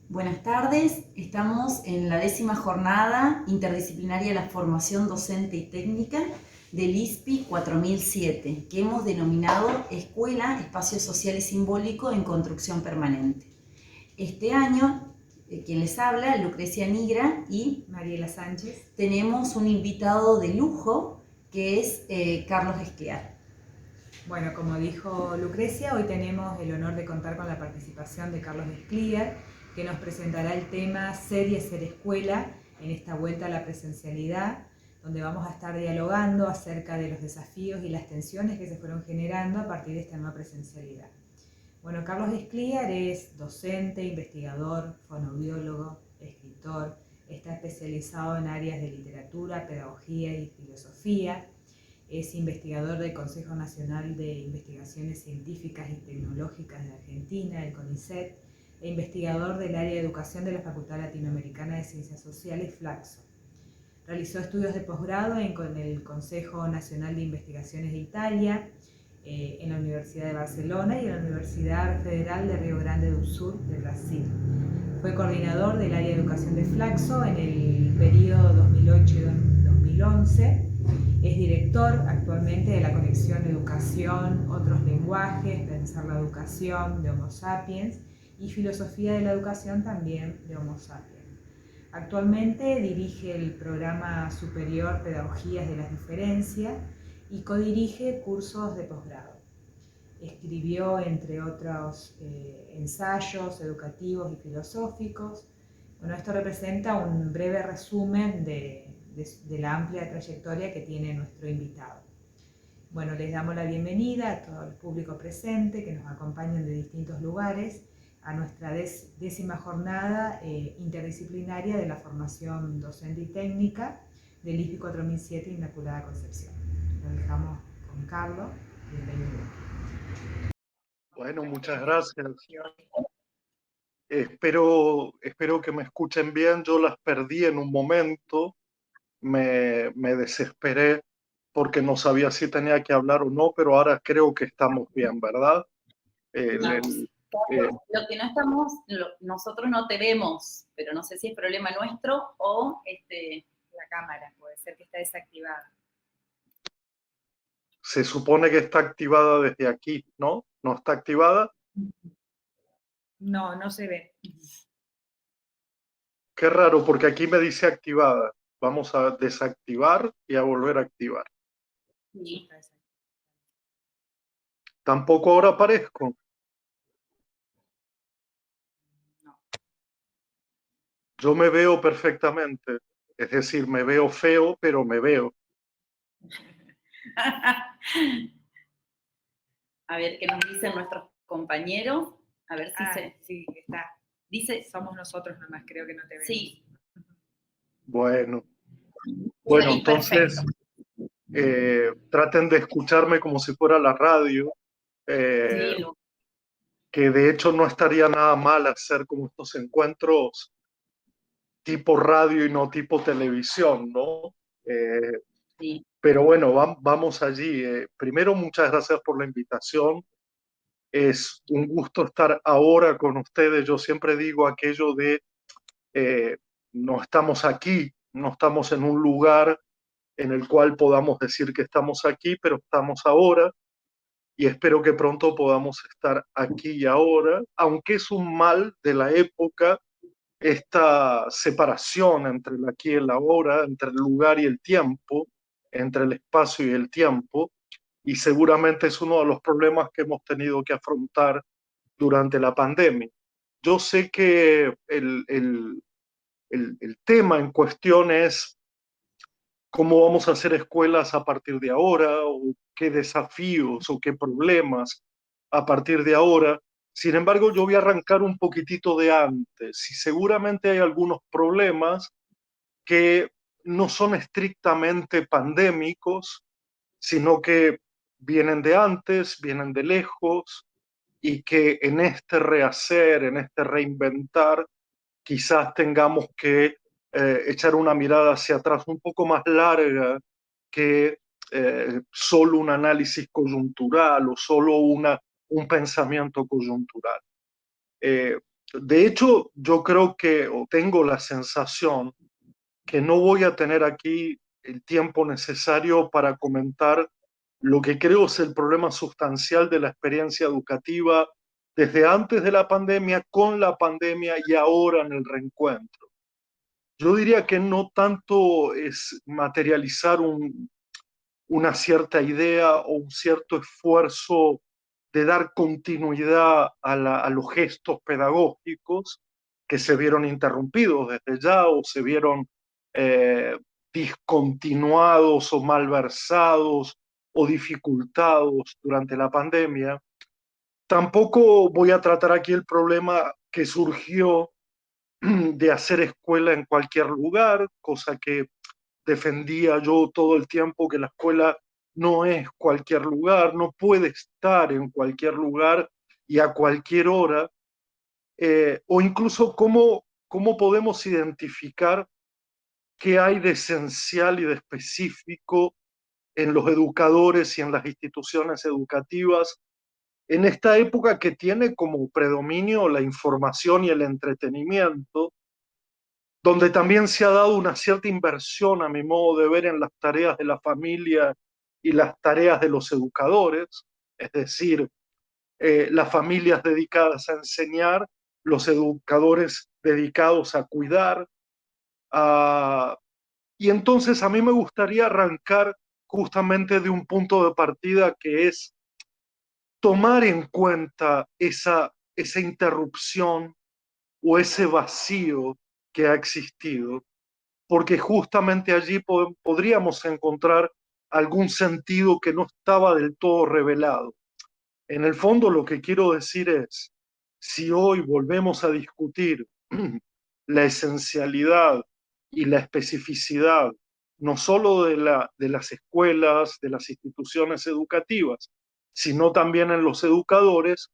Buenas tardes, estamos en la 10ª jornada interdisciplinaria de la formación docente y técnica del ISPI 4007, que hemos denominado Escuela, Espacio Social y Simbólico en Construcción Permanente. Este año, quien les habla, Lucrecia Nigra y Mariela Sánchez. Tenemos un invitado de lujo que es Carlos Escliar. Bueno, como dijo Lucrecia, hoy tenemos el honor de contar con la participación de Carlos Escliar, que nos presentará el tema Ser y Hacer Escuela en esta vuelta a la presencialidad, donde vamos a estar dialogando acerca de los desafíos y las tensiones que se fueron generando a partir de esta nueva presencialidad. Bueno, Carlos Escliar es docente, investigador, fonoaudiólogo, escritor, está especializado en áreas de literatura, pedagogía y filosofía. Es investigador del Consejo Nacional de Investigaciones Científicas y Tecnológicas de Argentina, el CONICET, e investigador del área de educación de la Facultad Latinoamericana de Ciencias Sociales, FLACSO. Realizó estudios de posgrado en el Consejo Nacional de Investigaciones de Italia, en la Universidad de Barcelona y en la Universidad Federal de Río Grande do Sul de Brasil. Fue coordinador del área de educación de FLACSO en el periodo 2008-2011. Es director actualmente de la colección Educación, Otros Lenguajes, Pensar la Educación de Homo Sapiens y Filosofía de la Educación también de Homo Sapiens. Actualmente dirige el programa superior Pedagogías de las Diferencias y codirige cursos de posgrado. Escribió, entre otros, ensayos educativos y filosóficos. Bueno, esto representa un breve resumen de la amplia trayectoria que tiene nuestro invitado. Bueno, les damos la bienvenida a todo el público presente que nos acompañan de distintos lugares a nuestra 10ª jornada interdisciplinaria de la formación docente y técnica del ISPI 4007 Inmaculada Concepción. Lo dejamos con Carlos. Bienvenido. Bueno, muchas gracias. Espero que me escuchen bien. Yo las perdí en un momento, me desesperé porque no sabía si tenía que hablar o no, pero ahora creo que estamos bien, ¿verdad? Lo que no estamos, nosotros no te vemos, pero no sé si es problema nuestro o la cámara, puede ser que está desactivada. Se supone que está activada desde aquí, ¿no? ¿No está activada? No, no se ve. Qué raro, porque aquí me dice activada. Vamos a desactivar y a volver a activar. Sí. Tampoco ahora aparezco. No. Yo me veo perfectamente. Es decir, me veo feo, pero me veo. A ver qué nos dicen nuestros compañeros. A ver si Sí, está. dice. Somos nosotros nomás, creo que no te vemos. Sí. Bueno, Ahí, entonces traten de escucharme como si fuera la radio, Sí, que de hecho no estaría nada mal hacer como estos encuentros tipo radio y no tipo televisión, ¿no? sí. Pero bueno, vamos allí. Primero, muchas gracias por la invitación. Es un gusto estar ahora con ustedes. Yo siempre digo aquello de no estamos aquí, no estamos en un lugar en el cual podamos decir que estamos aquí, pero estamos ahora y espero que pronto podamos estar aquí y ahora, aunque es un mal de la época esta separación entre el aquí y el ahora, entre el lugar y el tiempo, entre el espacio y el tiempo, y seguramente es uno de los problemas que hemos tenido que afrontar durante la pandemia. Yo sé que el tema en cuestión es cómo vamos a hacer escuelas a partir de ahora, o qué desafíos o qué problemas a partir de ahora. Sin embargo, yo voy a arrancar un poquitito de antes y seguramente hay algunos problemas que no son estrictamente pandémicos, sino que vienen de antes, vienen de lejos y que en este rehacer, en este reinventar, quizás tengamos que echar una mirada hacia atrás un poco más larga que solo un análisis coyuntural o solo un pensamiento coyuntural. De hecho, yo creo que, o tengo la sensación, que no voy a tener aquí el tiempo necesario para comentar lo que creo es el problema sustancial de la experiencia educativa desde antes de la pandemia, con la pandemia y ahora en el reencuentro. Yo diría que no tanto es materializar una cierta idea o un cierto esfuerzo de dar continuidad a los gestos pedagógicos que se vieron interrumpidos desde ya o se vieron eh, discontinuados o malversados o dificultados durante la pandemia. Tampoco voy a tratar aquí el problema que surgió de hacer escuela en cualquier lugar, cosa que defendía yo todo el tiempo, que la escuela no es cualquier lugar, no puede estar en cualquier lugar y a cualquier hora, o incluso cómo podemos identificar qué hay de esencial y de específico en los educadores y en las instituciones educativas en esta época que tiene como predominio la información y el entretenimiento, donde también se ha dado una cierta inversión, a mi modo de ver, en las tareas de la familia y las tareas de los educadores, es decir, las familias dedicadas a enseñar, los educadores dedicados a cuidar. a- y entonces a mí me gustaría arrancar justamente de un punto de partida que es tomar en cuenta esa interrupción o ese vacío que ha existido, porque justamente allí podríamos encontrar algún sentido que no estaba del todo revelado. En el fondo lo que quiero decir es, si hoy volvemos a discutir la esencialidad y la especificidad, no solo de las escuelas, de las instituciones educativas, sino también en los educadores,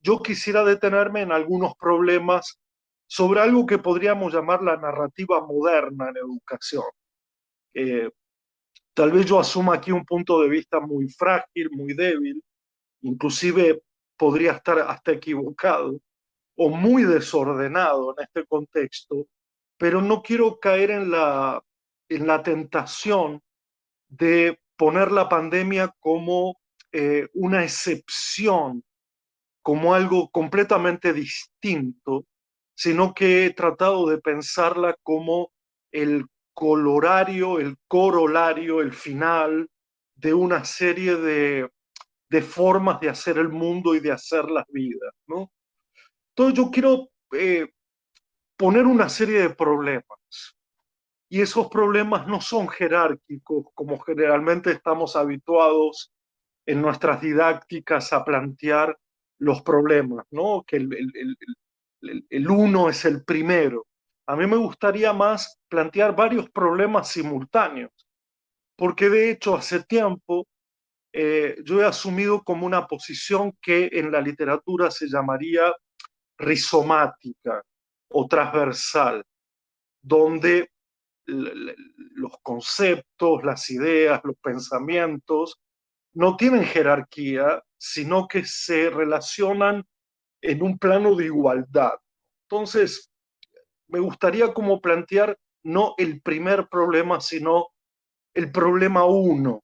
yo quisiera detenerme en algunos problemas sobre algo que podríamos llamar la narrativa moderna en educación. Eh, Tal vez yo asuma aquí un punto de vista muy frágil, muy débil, inclusive podría estar hasta equivocado o muy desordenado en este contexto, pero no quiero caer en la tentación de poner la pandemia como una excepción, como algo completamente distinto, sino que he tratado de pensarla como el colorario, el corolario, el final de una serie de formas de hacer el mundo y de hacer las vidas, ¿no? Entonces yo quiero poner una serie de problemas y esos problemas no son jerárquicos como generalmente estamos habituados en nuestras didácticas a plantear los problemas, ¿no? Que el uno es el primero. A mí me gustaría más plantear varios problemas simultáneos, porque de hecho hace tiempo yo he asumido como una posición que en la literatura se llamaría rizomática o transversal, donde los conceptos, las ideas, los pensamientos no tienen jerarquía, sino que se relacionan en un plano de igualdad. Entonces, me gustaría como plantear no el primer problema, sino el problema uno.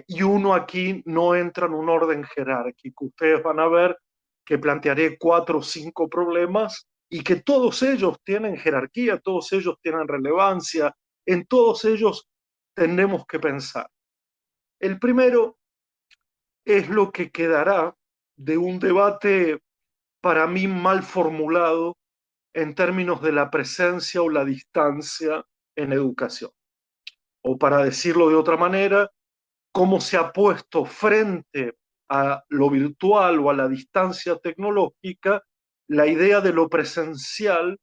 Y uno aquí no entra en un orden jerárquico. Ustedes van a ver que plantearé 4 o 5 problemas y que todos ellos tienen jerarquía, todos ellos tienen relevancia, en todos ellos tenemos que pensar. El primero es lo que quedará de un debate para mí mal formulado en términos de la presencia o la distancia en educación. O para decirlo de otra manera, cómo se ha puesto frente a lo virtual o a la distancia tecnológica la idea de lo presencial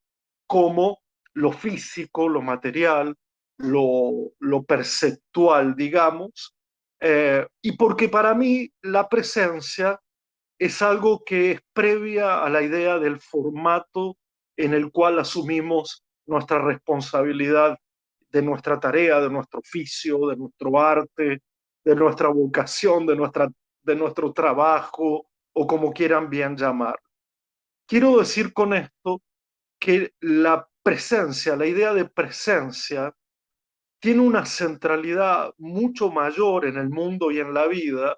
como lo físico, lo material, lo perceptual, digamos, y porque para mí la presencia es algo que es previa a la idea del formato en el cual asumimos nuestra responsabilidad de nuestra tarea, de nuestro oficio, de nuestro arte, de nuestra vocación, de nuestro trabajo o como quieran bien llamar. Quiero decir con esto que la presencia, la idea de presencia, tiene una centralidad mucho mayor en el mundo y en la vida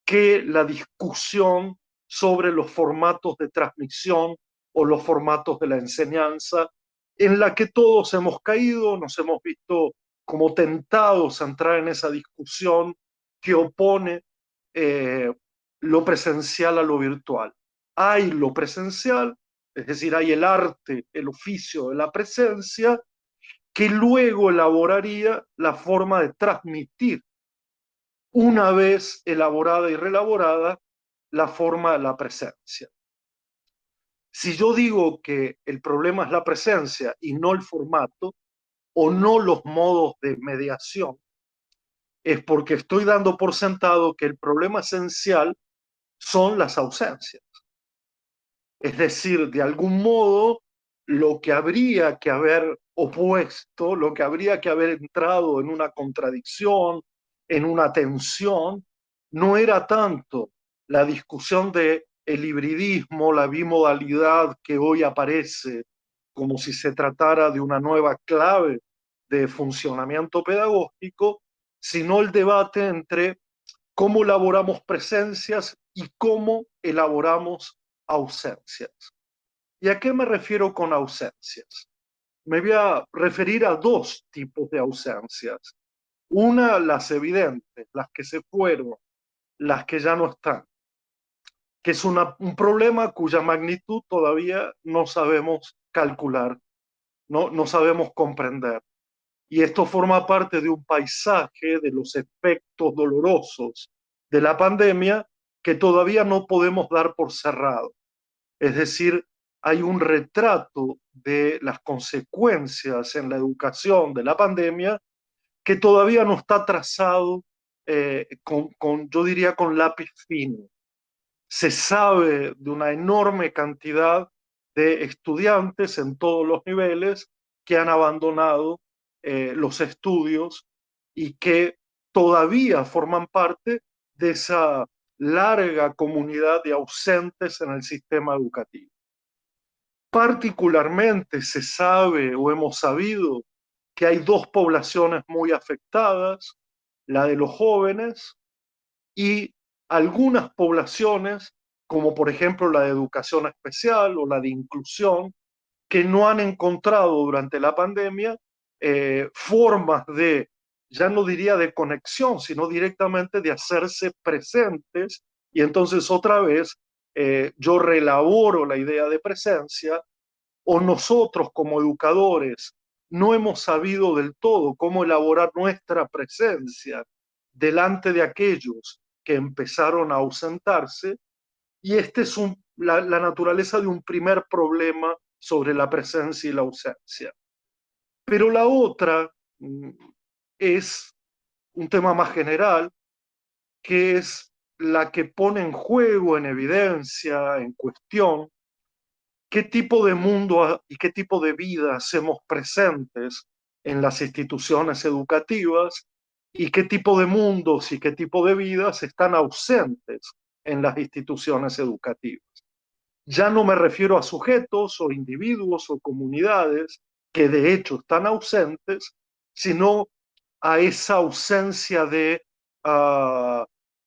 que la discusión sobre los formatos de transmisión o los formatos de la enseñanza, en la que todos hemos caído, nos hemos visto como tentados a entrar en esa discusión que opone eh, lo presencial a lo virtual. Hay lo presencial, es decir, hay el arte, el oficio de la presencia, que luego elaboraría la forma de transmitir, una vez elaborada y relaborada, la forma de la presencia. Si yo digo que el problema es la presencia y no el formato o no los modos de mediación, es porque estoy dando por sentado que el problema esencial son las ausencias. Es decir, de algún modo, lo que habría que haber opuesto, lo que habría que haber entrado en una contradicción, en una tensión, no era tanto la discusión de el hibridismo, la bimodalidad que hoy aparece como si se tratara de una nueva clave de funcionamiento pedagógico, sino el debate entre cómo elaboramos presencias y cómo elaboramos ausencias. ¿Y a qué me refiero con ausencias? Me voy a referir a dos tipos de ausencias. Una, las evidentes, las que se fueron, las que ya no están, que es un problema cuya magnitud todavía no sabemos calcular, no sabemos comprender. Y esto forma parte de un paisaje de los efectos dolorosos de la pandemia que todavía no podemos dar por cerrado. Es decir, hay un retrato de las consecuencias en la educación de la pandemia que todavía no está trazado yo diría, con lápiz fino. Se sabe de una enorme cantidad de estudiantes en todos los niveles que han abandonado los estudios y que todavía forman parte de esa larga comunidad de ausentes en el sistema educativo. Particularmente se sabe o hemos sabido que hay dos poblaciones muy afectadas, la de los jóvenes y algunas poblaciones, como por ejemplo la de educación especial o la de inclusión, que no han encontrado durante la pandemia formas de, ya no diría de conexión, sino directamente de hacerse presentes. Y entonces otra vez yo relaboro la idea de presencia, o nosotros como educadores no hemos sabido del todo cómo elaborar nuestra presencia delante de aquellos que empezaron a ausentarse, y este es la naturaleza de un primer problema sobre la presencia y la ausencia. Pero la otra es un tema más general, que es la que pone en juego, en evidencia, en cuestión, qué tipo de mundo y qué tipo de vida hacemos presentes en las instituciones educativas y qué tipo de mundos y qué tipo de vidas están ausentes en las instituciones educativas. Ya no me refiero a sujetos o individuos o comunidades que de hecho están ausentes, sino a esa ausencia de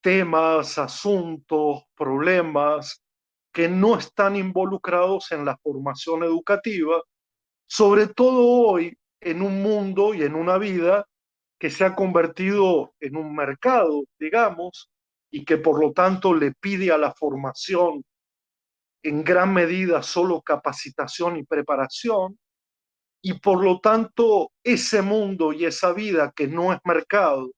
temas, asuntos, problemas que no están involucrados en la formación educativa, sobre todo hoy en un mundo y en una vida que se ha convertido en un mercado, digamos, y que por lo tanto le pide a la formación en gran medida solo capacitación y preparación, y por lo tanto ese mundo y esa vida que no es mercado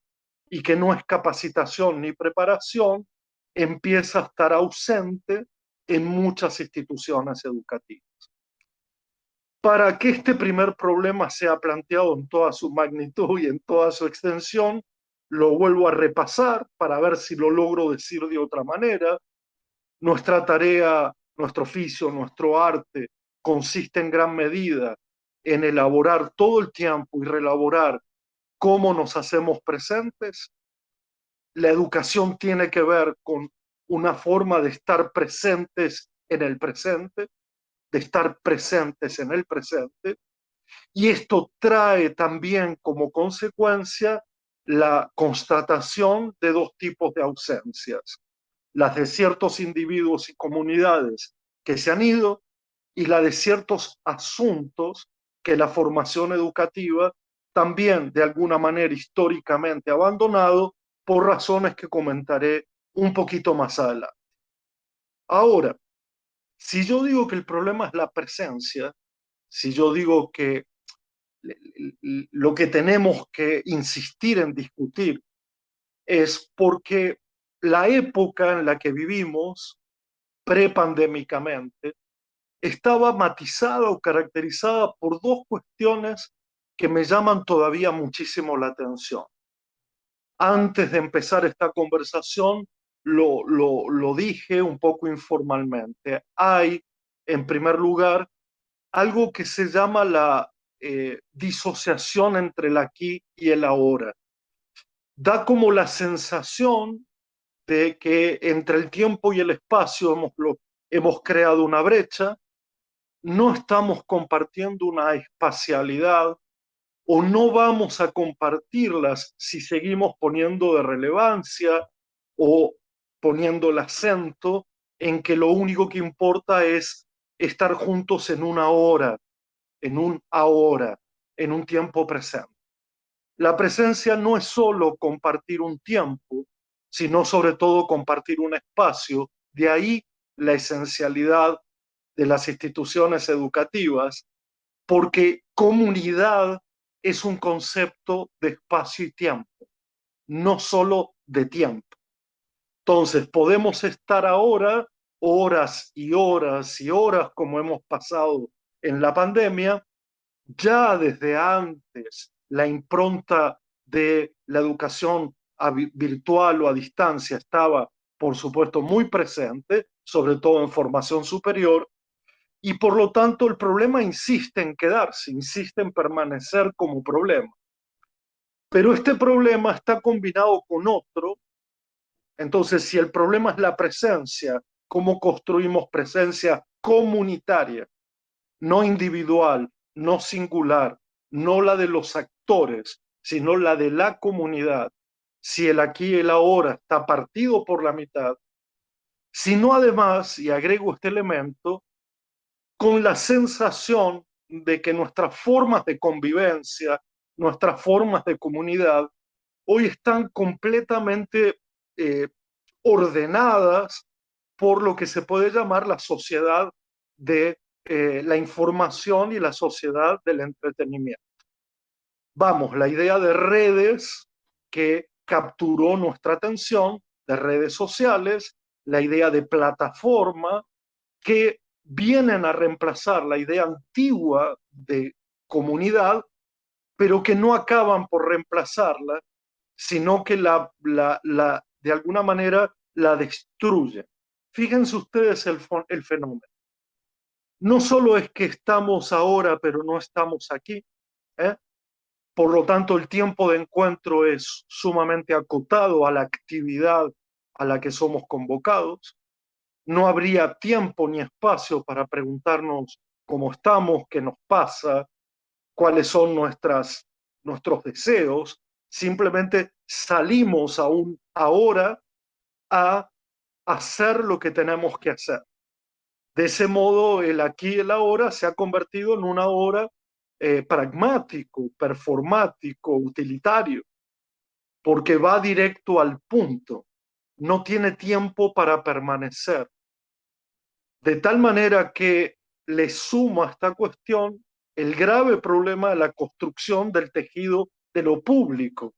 y que no es capacitación ni preparación, empieza a estar ausente en muchas instituciones educativas. Para que este primer problema sea planteado en toda su magnitud y en toda su extensión, lo vuelvo a repasar para ver si lo logro decir de otra manera. Nuestra tarea, nuestro oficio, nuestro arte consiste en gran medida en elaborar todo el tiempo y relaborar cómo nos hacemos presentes. La educación tiene que ver con una forma de estar presentes en el presente, de estar presentes en el presente, y esto trae también como consecuencia la constatación de dos tipos de ausencias: las de ciertos individuos y comunidades que se han ido, y la de ciertos asuntos que la formación educativa también de alguna manera históricamente ha abandonado por razones que comentaré un poquito más adelante. Ahora, si yo digo que el problema es la presencia, si yo digo que lo que tenemos que insistir en discutir es porque la época en la que vivimos, prepandémicamente, estaba matizada o caracterizada por dos cuestiones que me llaman todavía muchísimo la atención. Antes de empezar esta conversación, lo dije un poco informalmente. Hay, en primer lugar, algo que se llama la disociación entre el aquí y el ahora. Da como la sensación de que entre el tiempo y el espacio hemos creado una brecha, no estamos compartiendo una espacialidad, o no vamos a compartirlas si seguimos poniendo de relevancia o poniendo el acento en que lo único que importa es estar juntos en una hora, en un ahora, en un tiempo presente. La presencia no es solo compartir un tiempo, sino sobre todo compartir un espacio. De ahí la esencialidad de las instituciones educativas, porque comunidad es un concepto de espacio y tiempo, no solo de tiempo. Entonces, podemos estar ahora horas y horas y horas, como hemos pasado en la pandemia. Ya desde antes la impronta de la educación virtual o a distancia estaba, por supuesto, muy presente, sobre todo en formación superior, y por lo tanto el problema insiste en quedarse, insiste en permanecer como problema. Pero este problema está combinado con otro. Entonces, si el problema es la presencia, ¿cómo construimos presencia comunitaria, no individual, no singular, no la de los actores, sino la de la comunidad? Si el aquí y el ahora está partido por la mitad, sino además, y agrego este elemento, con la sensación de que nuestras formas de convivencia, nuestras formas de comunidad, hoy están completamente eh, ordenadas por lo que se puede llamar la sociedad de la información y la sociedad del entretenimiento. Vamos, la idea de redes que capturó nuestra atención, de redes sociales, la idea de plataforma, que vienen a reemplazar la idea antigua de comunidad, pero que no acaban por reemplazarla, sino que de alguna manera la destruyen. Fíjense ustedes el fenómeno. No solo es que estamos ahora, pero no estamos aquí, ¿eh? Por lo tanto, el tiempo de encuentro es sumamente acotado a la actividad a la que somos convocados. No habría tiempo ni espacio para preguntarnos cómo estamos, qué nos pasa, cuáles son nuestros deseos. Simplemente salimos aún ahora a hacer lo que tenemos que hacer. De ese modo, el aquí y el ahora se ha convertido en una hora pragmático, performático, utilitario, porque va directo al punto, no tiene tiempo para permanecer. De tal manera que le suma a esta cuestión el grave problema de la construcción del tejido de lo público,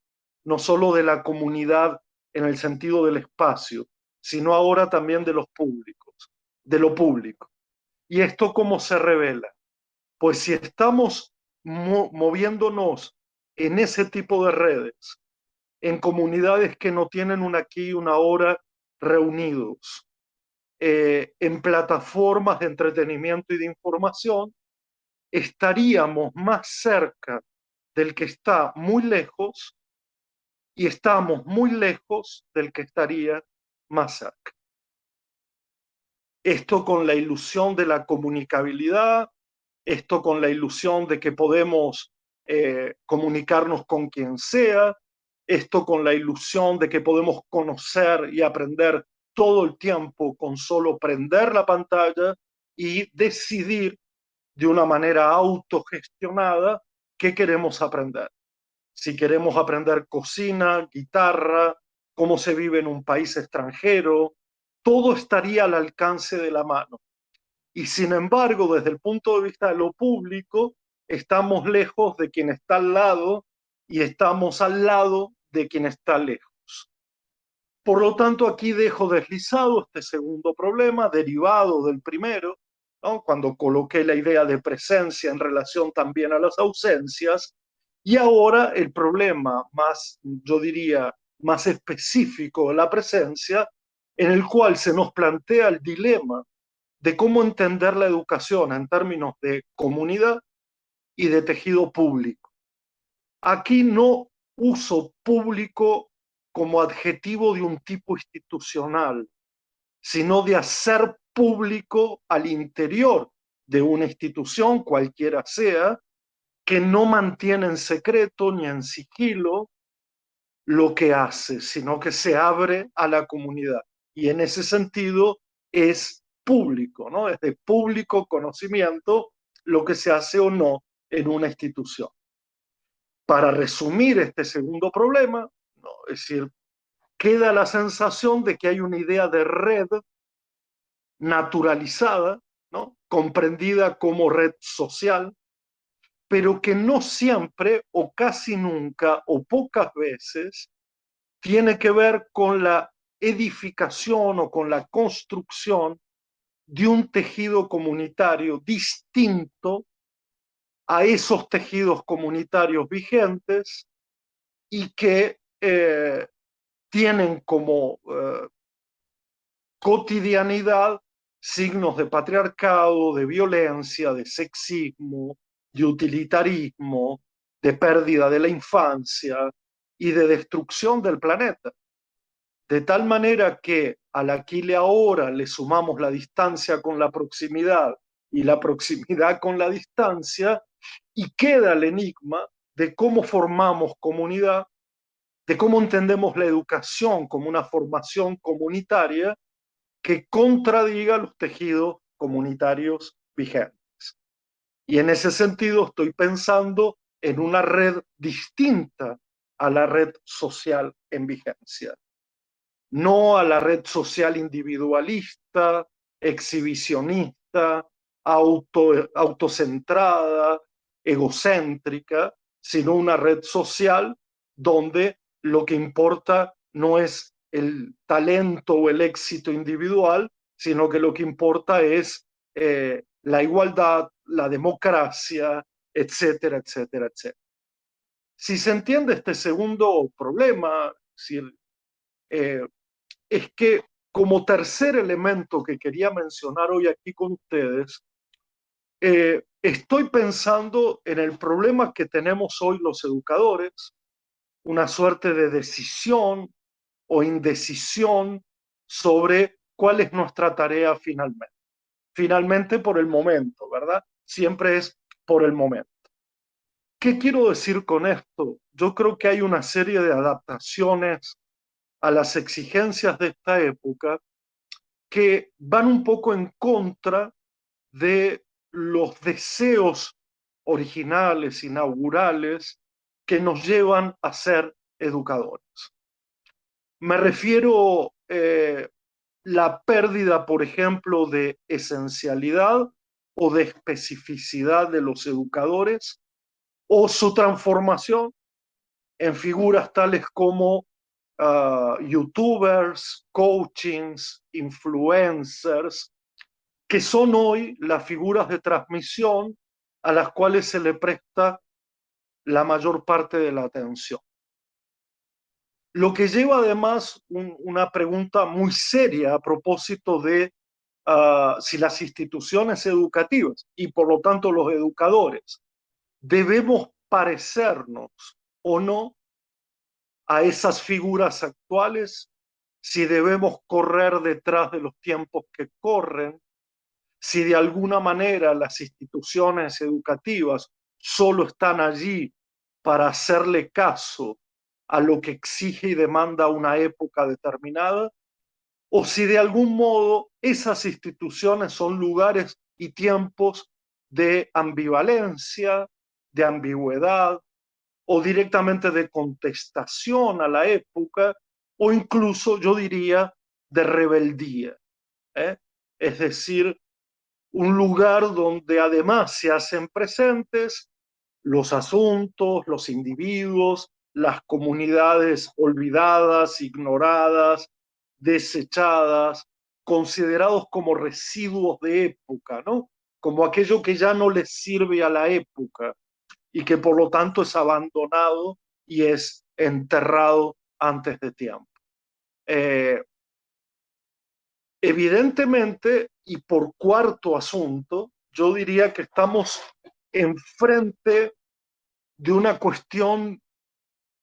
no solo de la comunidad en el sentido del espacio, sino ahora también de los públicos, de lo público. ¿Y esto cómo se revela? Pues si estamos moviéndonos en ese tipo de redes, en comunidades que no tienen un aquí y una ahora reunidos, en plataformas de entretenimiento y de información, estaríamos más cerca del que está muy lejos y estamos muy lejos del que estaría más cerca. esto con la ilusión de la comunicabilidad, esto con la ilusión de que podemos comunicarnos con quien sea, esto con la ilusión de que podemos conocer y aprender todo el tiempo con solo prender la pantalla y decidir de una manera autogestionada qué queremos aprender. Si queremos aprender cocina, guitarra, cómo se vive en un país extranjero, todo estaría al alcance de la mano. Y sin embargo, desde el punto de vista de lo público, estamos lejos de quien está al lado y estamos al lado de quien está lejos. Por lo tanto, aquí dejo deslizado este segundo problema, derivado del primero, ¿no? Cuando coloqué la idea de presencia en relación también a las ausencias, y ahora el problema más, yo diría, más específico de la presencia, en el cual se nos plantea el dilema de cómo entender la educación en términos de comunidad y de tejido público. Aquí no uso público como adjetivo de un tipo institucional, sino de hacer público al interior de una institución, cualquiera sea, que no mantiene en secreto ni en sigilo lo que hace, sino que se abre a la comunidad. Y en ese sentido es público, ¿no? Es de público conocimiento lo que se hace o no en una institución. Para resumir este segundo problema, ¿no? Es decir, queda la sensación de que hay una idea de red naturalizada, ¿no? Comprendida como red social, pero que no siempre o casi nunca o pocas veces tiene que ver con la edificación o con la construcción de un tejido comunitario distinto a esos tejidos comunitarios vigentes y que tienen como cotidianidad signos de patriarcado, de violencia, de sexismo, de utilitarismo, de pérdida de la infancia y de destrucción del planeta. De tal manera que al aquí y ahora le sumamos la distancia con la proximidad y la proximidad con la distancia, y queda el enigma de cómo formamos comunidad, de cómo entendemos la educación como una formación comunitaria que contradiga los tejidos comunitarios vigentes. Y en ese sentido estoy pensando en una red distinta a la red social en vigencia, no a la red social individualista, exhibicionista, autocentrada, egocéntrica, sino una red social donde lo que importa no es el talento o el éxito individual, sino que lo que importa es la igualdad, la democracia, etcétera, etcétera, etcétera. Si se entiende este segundo problema, si, es que como tercer elemento que quería mencionar hoy aquí con ustedes, estoy pensando en el problema que tenemos hoy los educadores, una suerte de decisión o indecisión sobre cuál es nuestra tarea finalmente. Finalmente por el momento, ¿verdad? Siempre es por el momento. ¿Qué quiero decir con esto? Yo creo que hay una serie de adaptaciones a las exigencias de esta época que van un poco en contra de los deseos originales, inaugurales, que nos llevan a ser educadores. Me refiero la pérdida, por ejemplo, de esencialidad o de especificidad de los educadores o su transformación en figuras tales como youtubers, coachings, influencers, que son hoy las figuras de transmisión a las cuales se le presta la mayor parte de la atención. Lo que lleva además una pregunta muy seria a propósito de si las instituciones educativas y por lo tanto los educadores debemos parecernos o no a esas figuras actuales si debemos correr detrás de los tiempos que corren, si de alguna manera las instituciones educativas solo están allí para hacerle caso a lo que exige y demanda una época determinada, o si de algún modo esas instituciones son lugares y tiempos de ambivalencia, de ambigüedad, o directamente de contestación a la época, o incluso, yo diría, de rebeldía. ¿Eh? Es decir, un lugar donde además se hacen presentes los asuntos, los individuos, las comunidades olvidadas, ignoradas, desechadas, considerados como residuos de época, ¿no? Como aquello que ya no les sirve a la época y que por lo tanto es abandonado y es enterrado antes de tiempo. Evidentemente, y por cuarto asunto, yo diría que estamos enfrente de una cuestión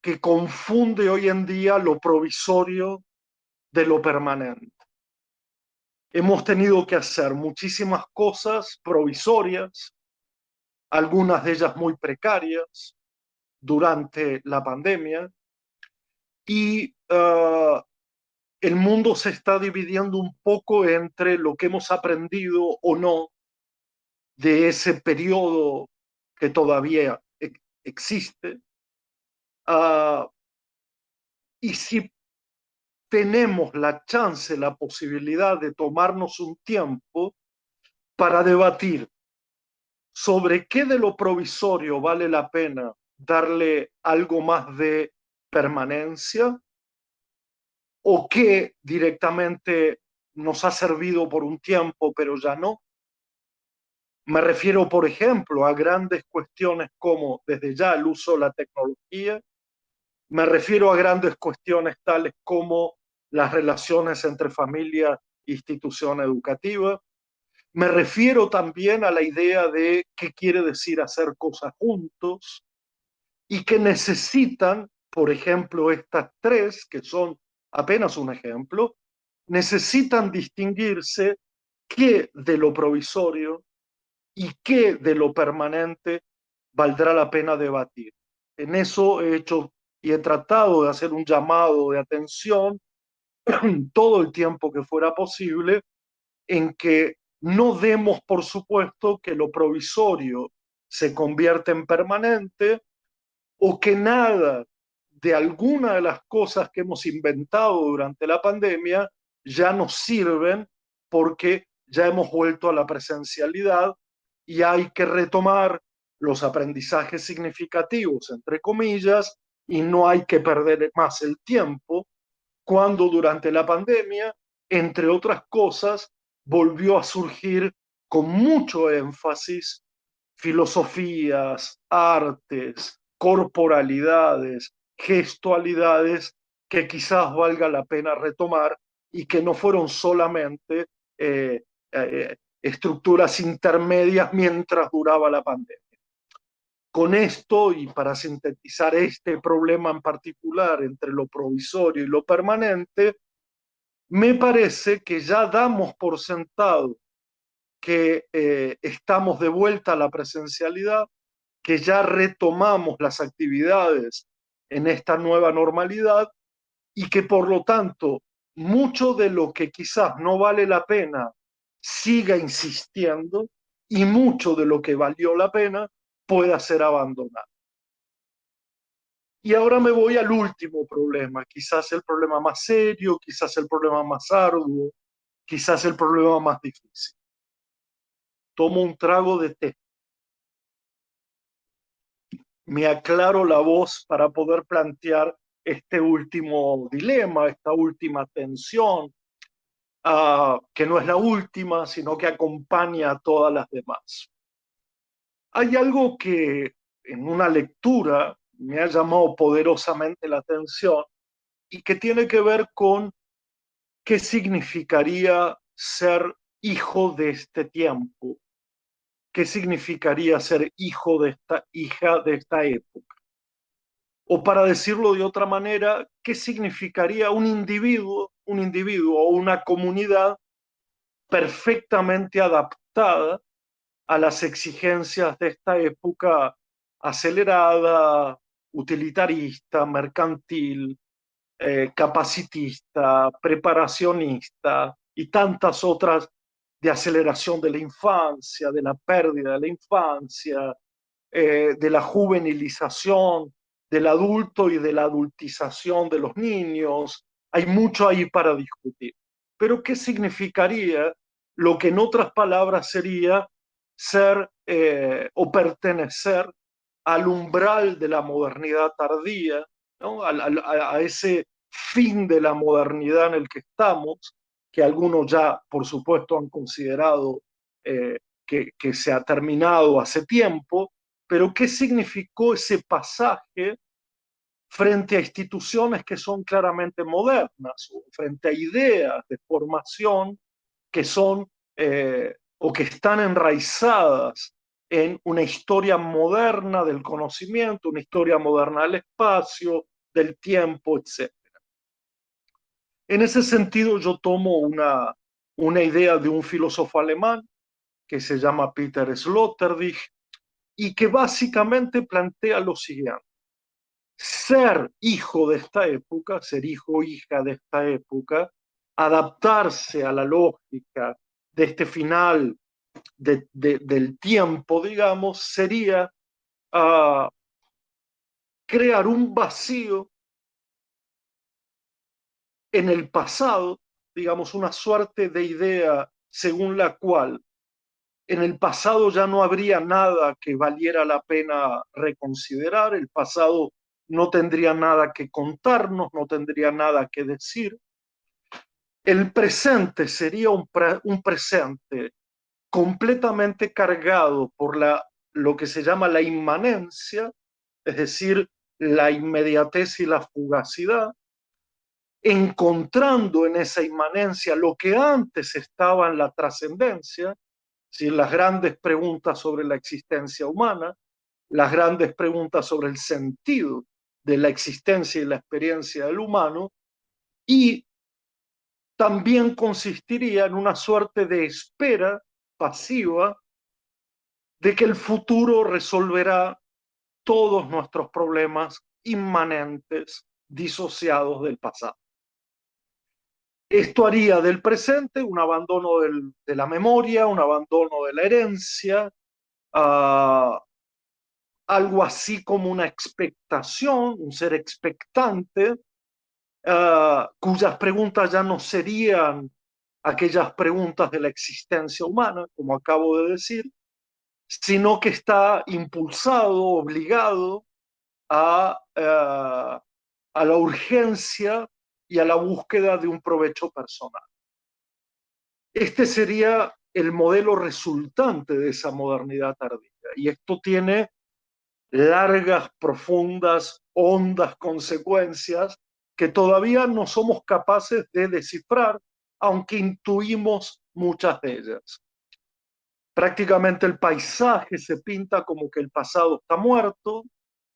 que confunde hoy en día lo provisorio de lo permanente. Hemos tenido que hacer muchísimas cosas provisorias, algunas de ellas muy precarias, durante la pandemia, y el mundo se está dividiendo un poco entre lo que hemos aprendido o no de ese periodo que todavía existe, y si tenemos la chance, la posibilidad de tomarnos un tiempo para debatir sobre qué de lo provisorio vale la pena darle algo más de permanencia o qué directamente nos ha servido por un tiempo pero ya no. Me refiero, por ejemplo, a grandes cuestiones como desde ya el uso de la tecnología. Me refiero a grandes cuestiones tales como las relaciones entre familia e institución educativa. Me refiero también a la idea de qué quiere decir hacer cosas juntos y que necesitan, por ejemplo, estas tres, que son apenas un ejemplo, necesitan distinguirse qué de lo provisorio y qué de lo permanente valdrá la pena debatir. En eso he hecho y he tratado de hacer un llamado de atención todo el tiempo que fuera posible, en que no demos por supuesto que lo provisorio se convierte en permanente o que nada de alguna de las cosas que hemos inventado durante la pandemia ya nos sirven porque ya hemos vuelto a la presencialidad y hay que retomar los aprendizajes significativos, entre comillas, y no hay que perder más el tiempo cuando durante la pandemia, entre otras cosas, volvió a surgir con mucho énfasis filosofías, artes, corporalidades, gestualidades que quizás valga la pena retomar y que no fueron solamente estructuras intermedias mientras duraba la pandemia. Con esto, y para sintetizar este problema en particular entre lo provisorio y lo permanente, me parece que ya damos por sentado que estamos de vuelta a la presencialidad, que ya retomamos las actividades en esta nueva normalidad y que por lo tanto mucho de lo que quizás no vale la pena siga insistiendo y mucho de lo que valió la pena pueda ser abandonado. Y ahora me voy al último problema, quizás el problema más serio, quizás el problema más arduo, quizás el problema más difícil. Tomo un trago de té. Me aclaro la voz para poder plantear este último dilema, esta última tensión, que no es la última, sino que acompaña a todas las demás. Hay algo que en una lectura me ha llamado poderosamente la atención y que tiene que ver con qué significaría ser hijo de este tiempo, qué significaría ser hijo de esta hija de esta época. O para decirlo de otra manera, ¿qué significaría un individuo un individuo o una comunidad perfectamente adaptada a las exigencias de esta época acelerada, utilitarista, mercantil, capacitista, preparacionista y tantas otras de aceleración de la infancia, de la pérdida de la infancia, de la juvenilización del adulto y de la adultización de los niños. Hay mucho ahí para discutir. Pero ¿qué significaría lo que en otras palabras sería ser o pertenecer al umbral de la modernidad tardía, ¿no? A ese fin de la modernidad en el que estamos, que algunos ya, por supuesto, han considerado que se ha terminado hace tiempo, pero ¿qué significó ese pasaje frente a instituciones que son claramente modernas, o frente a ideas de formación que son o que están enraizadas en una historia moderna del conocimiento, una historia moderna del espacio, del tiempo, etc.? En ese sentido, yo tomo una idea de un filósofo alemán que se llama Peter Sloterdijk y que básicamente plantea lo siguiente: ser hijo de esta época, ser hijo o hija de esta época, adaptarse a la lógica de este final del tiempo, digamos, sería crear un vacío en el pasado, digamos, una suerte de idea según la cual en el pasado ya no habría nada que valiera la pena reconsiderar, el pasado no tendría nada que contarnos, no tendría nada que decir. El presente sería un presente completamente cargado por lo que se llama la inmanencia, es decir, la inmediatez y la fugacidad, encontrando en esa inmanencia lo que antes estaba en la trascendencia, ¿sí? Las grandes preguntas sobre la existencia humana, las grandes preguntas sobre el sentido de la existencia y la experiencia del humano, y también consistiría en una suerte de espera pasiva de que el futuro resolverá todos nuestros problemas inmanentes disociados del pasado. Esto haría del presente un abandono de la memoria, un abandono de la herencia, algo así como una expectación, un ser expectante, cuyas preguntas ya no serían aquellas preguntas de la existencia humana, como acabo de decir, sino que está impulsado, obligado a la urgencia y a la búsqueda de un provecho personal. Este sería el modelo resultante de esa modernidad tardía. Y esto tiene largas, profundas, hondas consecuencias que todavía no somos capaces de descifrar, aunque intuimos muchas de ellas. Prácticamente el paisaje se pinta como que el pasado está muerto,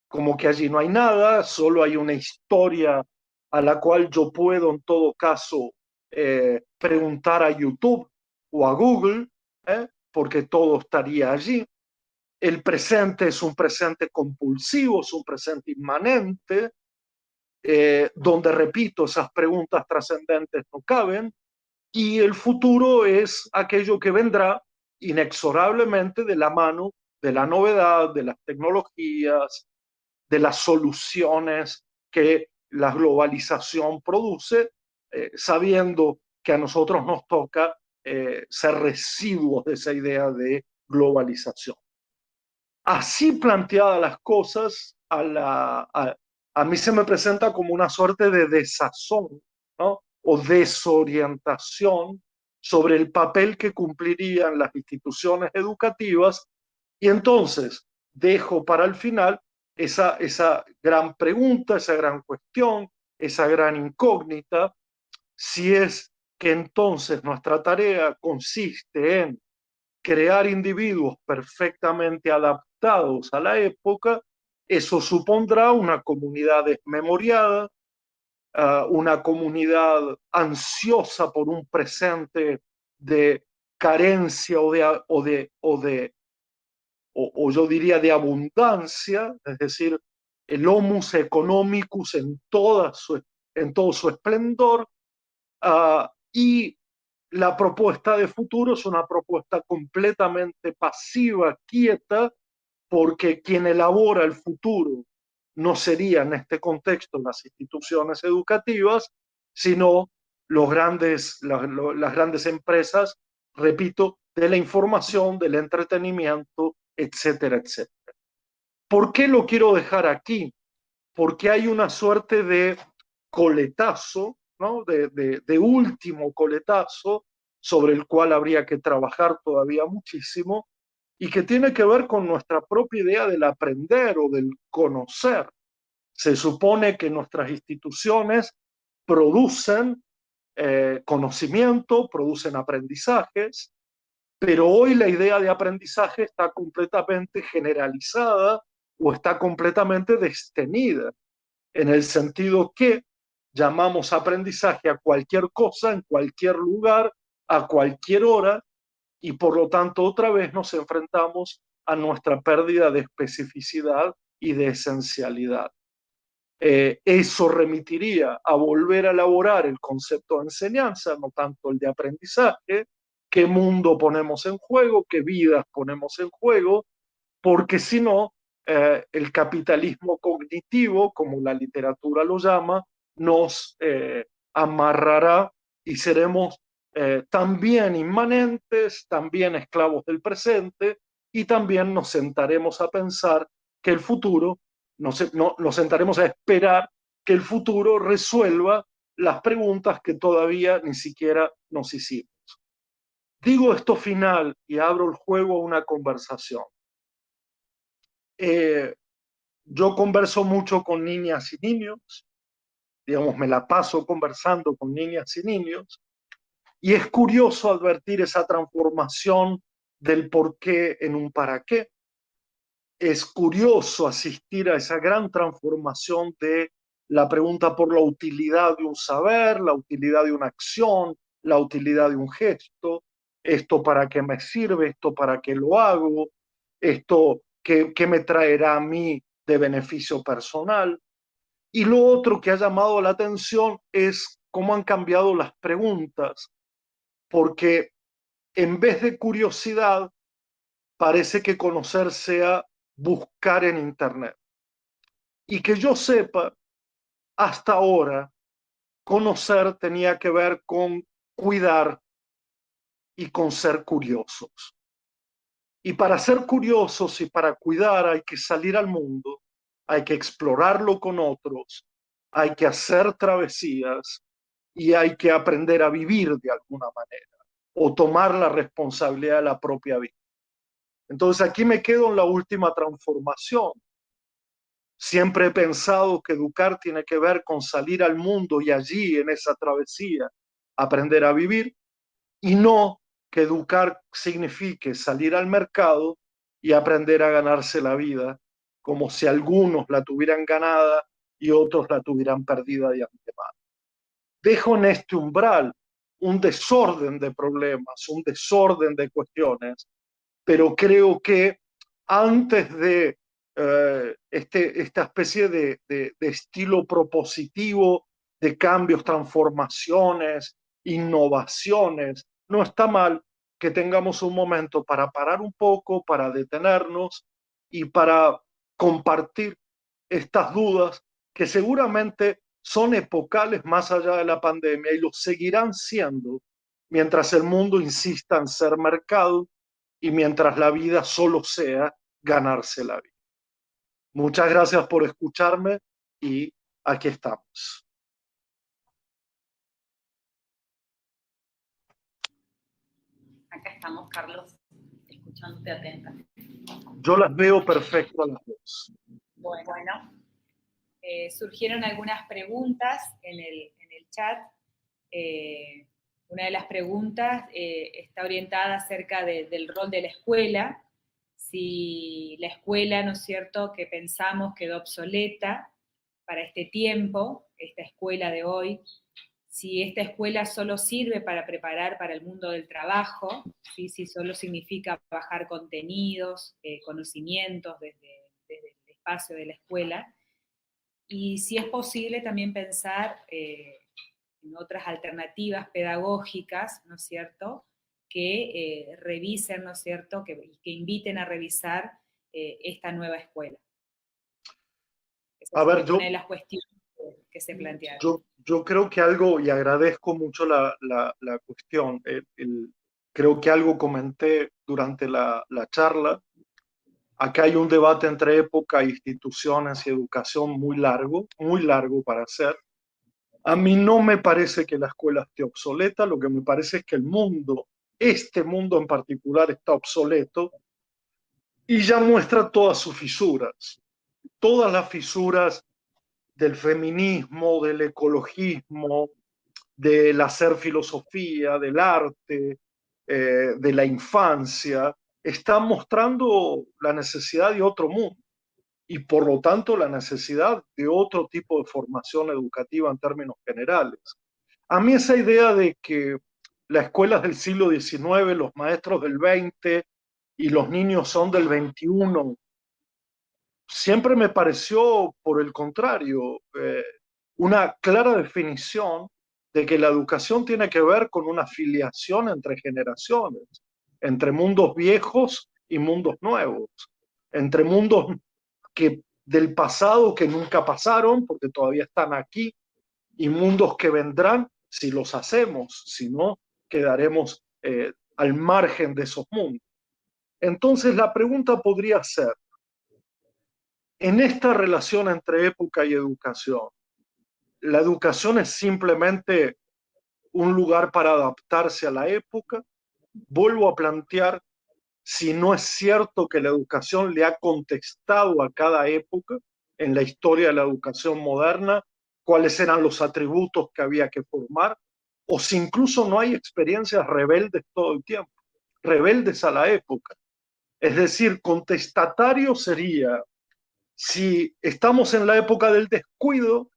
como que allí no hay nada, solo hay una historia a la cual yo puedo en todo caso preguntar a YouTube o a Google, porque todo estaría allí. El presente es un presente compulsivo, es un presente inmanente, donde, repito, esas preguntas trascendentes no caben, y el futuro es aquello que vendrá inexorablemente de la mano de la novedad, de las tecnologías, de las soluciones que la globalización produce, sabiendo que a nosotros nos toca ser residuos de esa idea de globalización. Así planteadas las cosas, a mí se me presenta como una suerte de desazón, ¿no? O desorientación sobre el papel que cumplirían las instituciones educativas, y entonces dejo para el final esa gran pregunta, esa gran cuestión, esa gran incógnita: si es que entonces nuestra tarea consiste en crear individuos perfectamente adaptados a la época, eso supondrá una comunidad desmemoriada, una comunidad ansiosa por un presente de carencia o yo diría de abundancia, es decir, el homus economicus en todo su esplendor, y la propuesta de futuro es una propuesta completamente pasiva, quieta, porque quien elabora el futuro no sería en este contexto las instituciones educativas, sino las grandes empresas, repito, de la información, del entretenimiento, etcétera, etcétera. ¿Por qué lo quiero dejar aquí? Porque hay una suerte de coletazo, ¿no? de último coletazo, sobre el cual habría que trabajar todavía muchísimo, y que tiene que ver con nuestra propia idea del aprender o del conocer. Se supone que nuestras instituciones producen conocimiento, producen aprendizajes, pero hoy la idea de aprendizaje está completamente generalizada o está completamente destenida, en el sentido que llamamos aprendizaje a cualquier cosa, en cualquier lugar, a cualquier hora, y por lo tanto otra vez nos enfrentamos a nuestra pérdida de especificidad y de esencialidad. Eso remitiría a volver a elaborar el concepto de enseñanza, no tanto el de aprendizaje, qué mundo ponemos en juego, qué vidas ponemos en juego, porque si no, el capitalismo cognitivo, como la literatura lo llama, nos amarrará y seremos también inmanentes, también esclavos del presente, y también nos sentaremos a pensar que el futuro, nos sentaremos a esperar que el futuro resuelva las preguntas que todavía ni siquiera nos hicimos. Digo esto final y abro el juego a una conversación. Yo converso mucho con niñas y niños, digamos, me la paso conversando con niñas y niños, y es curioso advertir esa transformación del por qué en un para qué. Es curioso asistir a esa gran transformación de la pregunta por la utilidad de un saber, la utilidad de una acción, la utilidad de un gesto, esto para qué me sirve, esto para qué lo hago, esto qué me traerá a mí de beneficio personal. Y lo otro que ha llamado la atención es cómo han cambiado las preguntas, porque en vez de curiosidad, parece que conocer sea buscar en Internet. Y que yo sepa, hasta ahora, conocer tenía que ver con cuidar y con ser curiosos. Y para ser curiosos y para cuidar hay que salir al mundo, hay que explorarlo con otros, hay que hacer travesías y hay que aprender a vivir de alguna manera o tomar la responsabilidad de la propia vida. Entonces aquí me quedo en la última transformación. Siempre he pensado que educar tiene que ver con salir al mundo y allí, en esa travesía, aprender a vivir, y no que educar signifique salir al mercado y aprender a ganarse la vida, como si algunos la tuvieran ganada y otros la tuvieran perdida de antemano. Dejo en este umbral un desorden de problemas, un desorden de cuestiones, pero creo que antes de esta especie de estilo propositivo de cambios, transformaciones, innovaciones, no está mal que tengamos un momento para parar un poco, para detenernos y para compartir estas dudas que seguramente son epocales más allá de la pandemia y lo seguirán siendo mientras el mundo insista en ser mercado y mientras la vida solo sea ganarse la vida. Muchas gracias por escucharme y aquí estamos. Acá estamos, Carlos, escuchándote atentamente. Yo las veo perfecto a las dos. Bueno, surgieron algunas preguntas en el chat. Una de las preguntas está orientada acerca del rol de la escuela, si la escuela, ¿no es cierto?, que pensamos quedó obsoleta, para este tiempo, esta escuela de hoy, si esta escuela solo sirve para preparar para el mundo del trabajo, ¿sí? Si solo significa bajar contenidos, conocimientos desde el espacio de la escuela, y si es posible también pensar en otras alternativas pedagógicas, ¿no es cierto?, que revisen, ¿no es cierto?, que inviten a revisar esta nueva escuela. Esa A ver, sería una de las cuestiones que se plantearon. yo creo que algo, y agradezco mucho la cuestión, creo que algo comenté durante la charla. Acá hay un debate entre época, instituciones y educación muy largo para hacer. A mí no me parece que la escuela esté obsoleta, lo que me parece es que el mundo, este mundo en particular, está obsoleto y ya muestra todas sus fisuras, todas las fisuras del feminismo, del ecologismo, del hacer filosofía, del arte, de la infancia, está mostrando la necesidad de otro mundo y por lo tanto la necesidad de otro tipo de formación educativa en términos generales. A mí esa idea de que las escuelas del siglo XIX, los maestros del XX y los niños son del XXI, siempre me pareció, por el contrario, una clara definición de que la educación tiene que ver con una filiación entre generaciones, entre mundos viejos y mundos nuevos, entre mundos del pasado que nunca pasaron porque todavía están aquí y mundos que vendrán si los hacemos, si no, quedaremos al margen de esos mundos. Entonces la pregunta podría ser, en esta relación entre época y educación, ¿la educación es simplemente un lugar para adaptarse a la época? Vuelvo a plantear si no es cierto que la educación le ha contestado a cada época en la historia de la educación moderna cuáles eran los atributos que había que formar, o si incluso no hay experiencias rebeldes todo el tiempo, rebeldes a la época. Es decir, contestatario sería, si estamos en la época del descuido,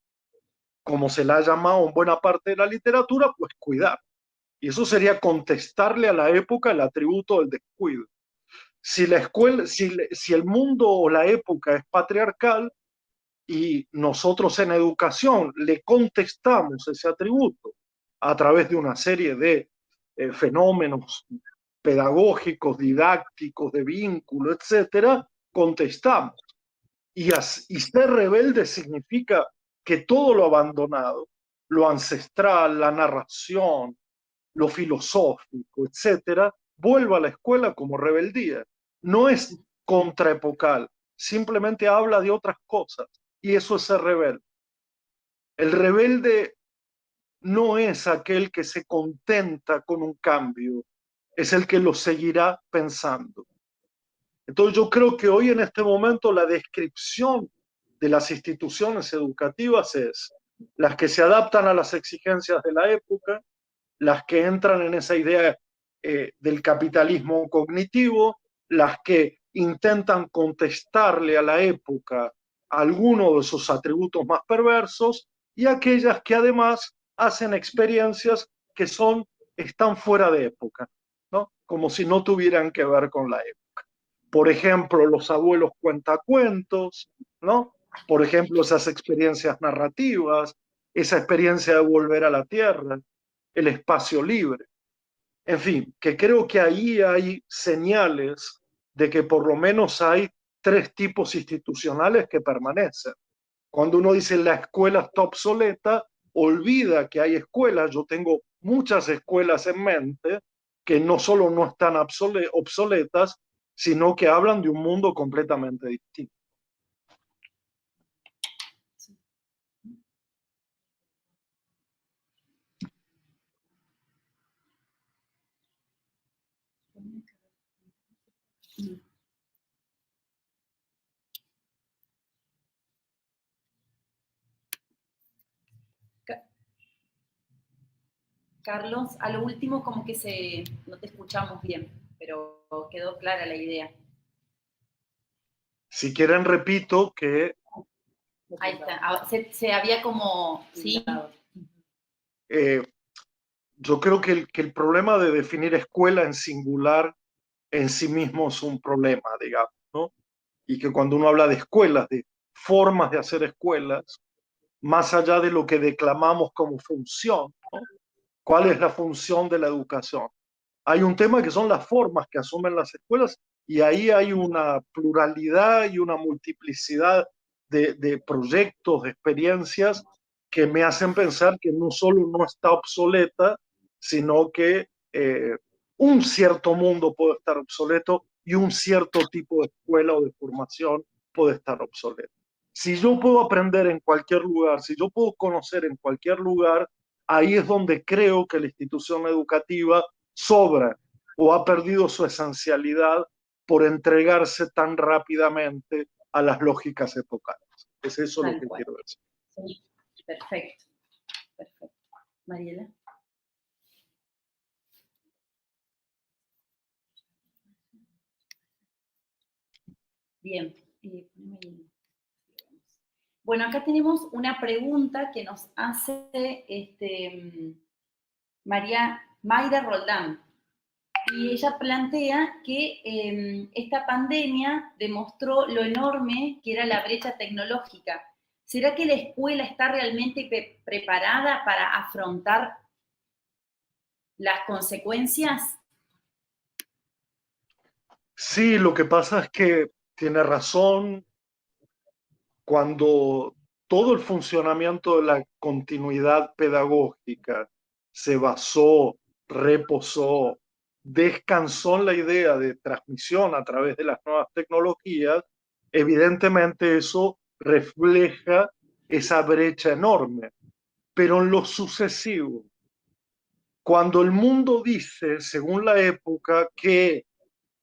como se la ha llamado en buena parte de la literatura, pues cuidar. Y eso sería contestarle a la época el atributo del descuido. Si la escuela, si el mundo o la época es patriarcal y nosotros en educación le contestamos ese atributo a través de una serie de fenómenos pedagógicos, didácticos, de vínculo, etcétera, contestamos. Y ser rebelde significa que todo lo abandonado, lo ancestral, la narración, lo filosófico, etcétera, vuelva a la escuela como rebeldía. No es contraepocal, simplemente habla de otras cosas y eso es ser rebelde. El rebelde no es aquel que se contenta con un cambio, es el que lo seguirá pensando. Entonces yo creo que hoy en este momento la descripción de las instituciones educativas es las que se adaptan a las exigencias de la época, las que entran en esa idea del capitalismo cognitivo, las que intentan contestarle a la época alguno de sus atributos más perversos y aquellas que además hacen experiencias que están fuera de época, ¿no? Como si no tuvieran que ver con la época. Por ejemplo, los abuelos cuentacuentos, ¿no? Por ejemplo, esas experiencias narrativas, esa experiencia de volver a la tierra, el espacio libre. En fin, que creo que ahí hay señales de que por lo menos hay tres tipos institucionales que permanecen. Cuando uno dice la escuela está obsoleta, olvida que hay escuelas, yo tengo muchas escuelas en mente que no solo no están obsoletas, sino que hablan de un mundo completamente distinto. Carlos, a lo último como que no te escuchamos bien, pero quedó clara la idea. Si quieren, repito que Ahí está. Se había como, ¿sí? Eh, yo creo que el problema de definir escuela en singular en sí mismo es un problema, digamos, ¿no? Y que cuando uno habla de escuelas, de formas de hacer escuelas, más allá de lo que declamamos como función, ¿no? ¿Cuál es la función de la educación? Hay un tema que son las formas que asumen las escuelas y ahí hay una pluralidad y una multiplicidad de proyectos, de experiencias que me hacen pensar que no solo no está obsoleta, sino que un cierto mundo puede estar obsoleto y un cierto tipo de escuela o de formación puede estar obsoleto. Si yo puedo aprender en cualquier lugar, si yo puedo conocer en cualquier lugar, ahí es donde creo que la institución educativa sobra o ha perdido su esencialidad por entregarse tan rápidamente a las lógicas epocales. Es eso lo Tal que cual. quiero decir. Sí, perfecto, perfecto. Mariela. Bien. Bueno, acá tenemos una pregunta que nos hace María Mayra Roldán. Y ella plantea que esta pandemia demostró lo enorme que era la brecha tecnológica. ¿Será que la escuela está realmente preparada para afrontar las consecuencias? Sí, lo que pasa es que tiene razón cuando todo el funcionamiento de la continuidad pedagógica se basó, reposó, descansó en la idea de transmisión a través de las nuevas tecnologías, evidentemente eso refleja esa brecha enorme. Pero en lo sucesivo, cuando el mundo dice, según la época, que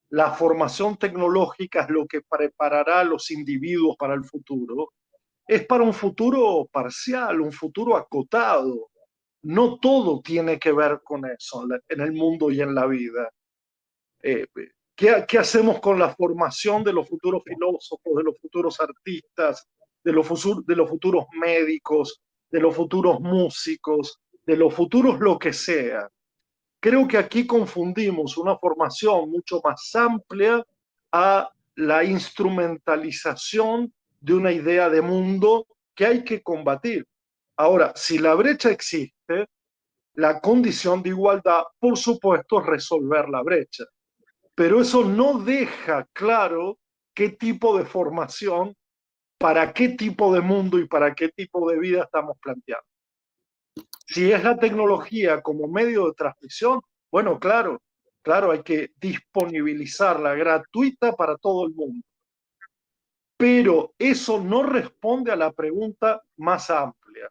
la formación tecnológica es lo que preparará a los individuos para el futuro, es para un futuro parcial, un futuro acotado. No todo tiene que ver con eso en el mundo y en la vida. Eh, ¿Qué hacemos con la formación de los futuros filósofos, de los futuros artistas, de los futuros médicos, de los futuros músicos, de los futuros lo que sea? Creo que aquí confundimos una formación mucho más amplia a la instrumentalización de una idea de mundo que hay que combatir. Ahora, si la brecha existe, la condición de igualdad, por supuesto, es resolver la brecha. Pero eso no deja claro qué tipo de formación, para qué tipo de mundo y para qué tipo de vida estamos planteando. Si es la tecnología como medio de transmisión, bueno, claro, claro, hay que disponibilizarla gratuita para todo el mundo. Pero eso no responde a la pregunta más amplia,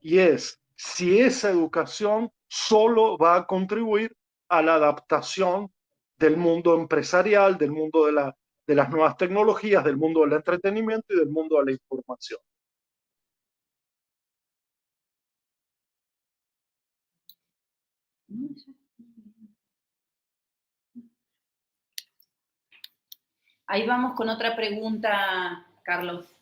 y es si esa educación solo va a contribuir a la adaptación del mundo empresarial, del mundo de las nuevas tecnologías, del mundo del entretenimiento y del mundo de la información. Ahí vamos con otra pregunta, Carlos.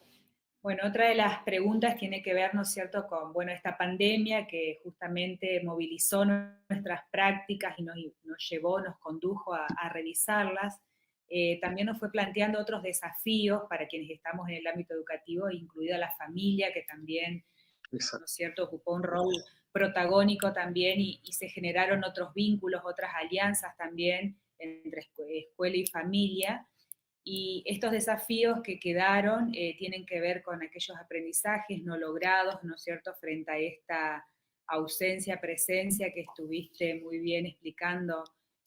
Bueno, otra de las preguntas tiene que ver, ¿no es cierto?, con, bueno, esta pandemia que justamente movilizó nuestras prácticas y nos llevó, nos condujo a revisarlas. También nos fue planteando otros desafíos para quienes estamos en el ámbito educativo, incluida la familia, que también, ¿no es cierto?, ocupó un rol protagónico también y se generaron otros vínculos, otras alianzas también entre escuela y familia. Y estos desafíos que quedaron tienen que ver con aquellos aprendizajes no logrados, ¿no es cierto?, frente a esta ausencia, presencia que estuviste muy bien explicando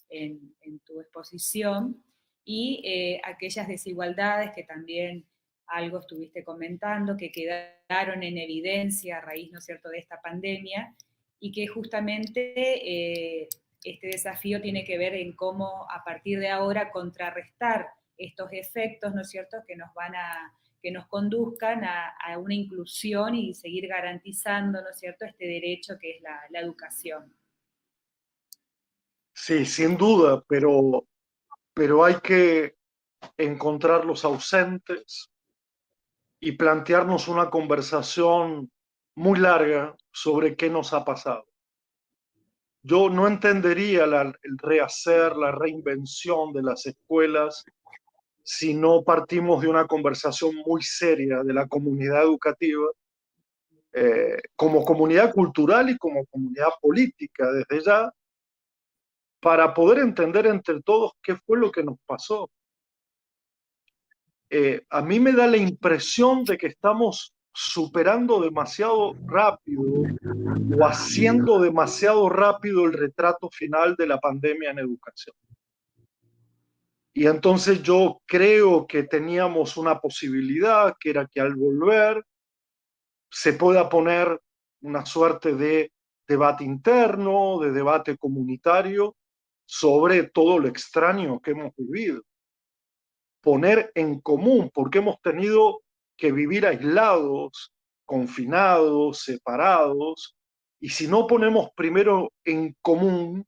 en tu exposición, y aquellas desigualdades que también algo estuviste comentando, que quedaron en evidencia a raíz, ¿no es cierto?, de esta pandemia, y que justamente este desafío tiene que ver en cómo a partir de ahora contrarrestar estos efectos, ¿no es cierto?, que nos conduzcan a una inclusión y seguir garantizando, ¿no es cierto?, este derecho que es la educación. Sí, sin duda, pero hay que encontrar los ausentes, y plantearnos una conversación muy larga sobre qué nos ha pasado. Yo no entendería el rehacer, la reinvención de las escuelas si no partimos de una conversación muy seria de la comunidad educativa, como comunidad cultural y como comunidad política desde ya, para poder entender entre todos qué fue lo que nos pasó. A mí me da la impresión de que estamos superando demasiado rápido o haciendo demasiado rápido el retrato final de la pandemia en educación. Y entonces yo creo que teníamos una posibilidad, que era que al volver se pueda poner una suerte de debate interno, de debate comunitario sobre todo lo extraño que hemos vivido. Poner en común, porque hemos tenido que vivir aislados, confinados, separados, y si no ponemos primero en común,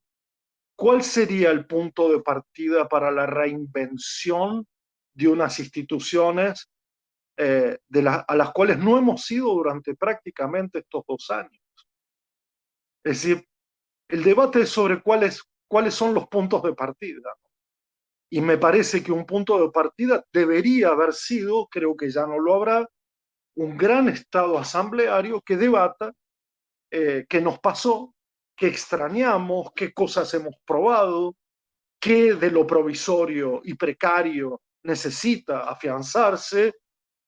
¿cuál sería el punto de partida para la reinvención de unas instituciones a las cuales no hemos ido durante prácticamente estos 2 años? Es decir, el debate es sobre cuáles son los puntos de partida. Y me parece que un punto de partida debería haber sido, creo que ya no lo habrá, un gran estado asambleario que debata qué nos pasó, qué extrañamos, qué cosas hemos probado, qué de lo provisorio y precario necesita afianzarse,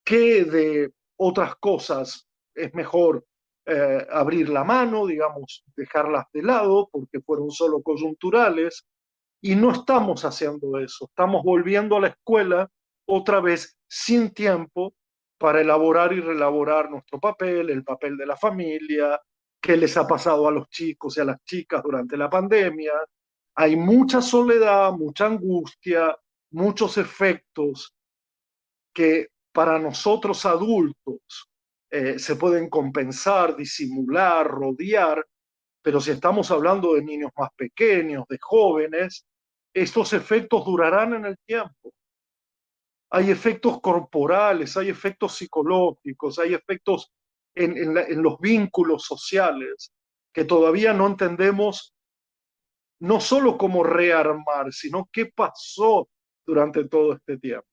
qué de otras cosas es mejor abrir la mano, digamos, dejarlas de lado porque fueron solo coyunturales. Y no estamos haciendo eso, estamos volviendo a la escuela otra vez sin tiempo para elaborar y reelaborar nuestro papel, el papel de la familia, qué les ha pasado a los chicos y a las chicas durante la pandemia. Hay mucha soledad, mucha angustia, muchos efectos que para nosotros adultos se pueden compensar, disimular, rodear, pero si estamos hablando de niños más pequeños, de jóvenes, estos efectos durarán en el tiempo. Hay efectos corporales, hay efectos psicológicos, hay efectos en los vínculos sociales que todavía no entendemos, no solo cómo rearmar, sino qué pasó durante todo este tiempo.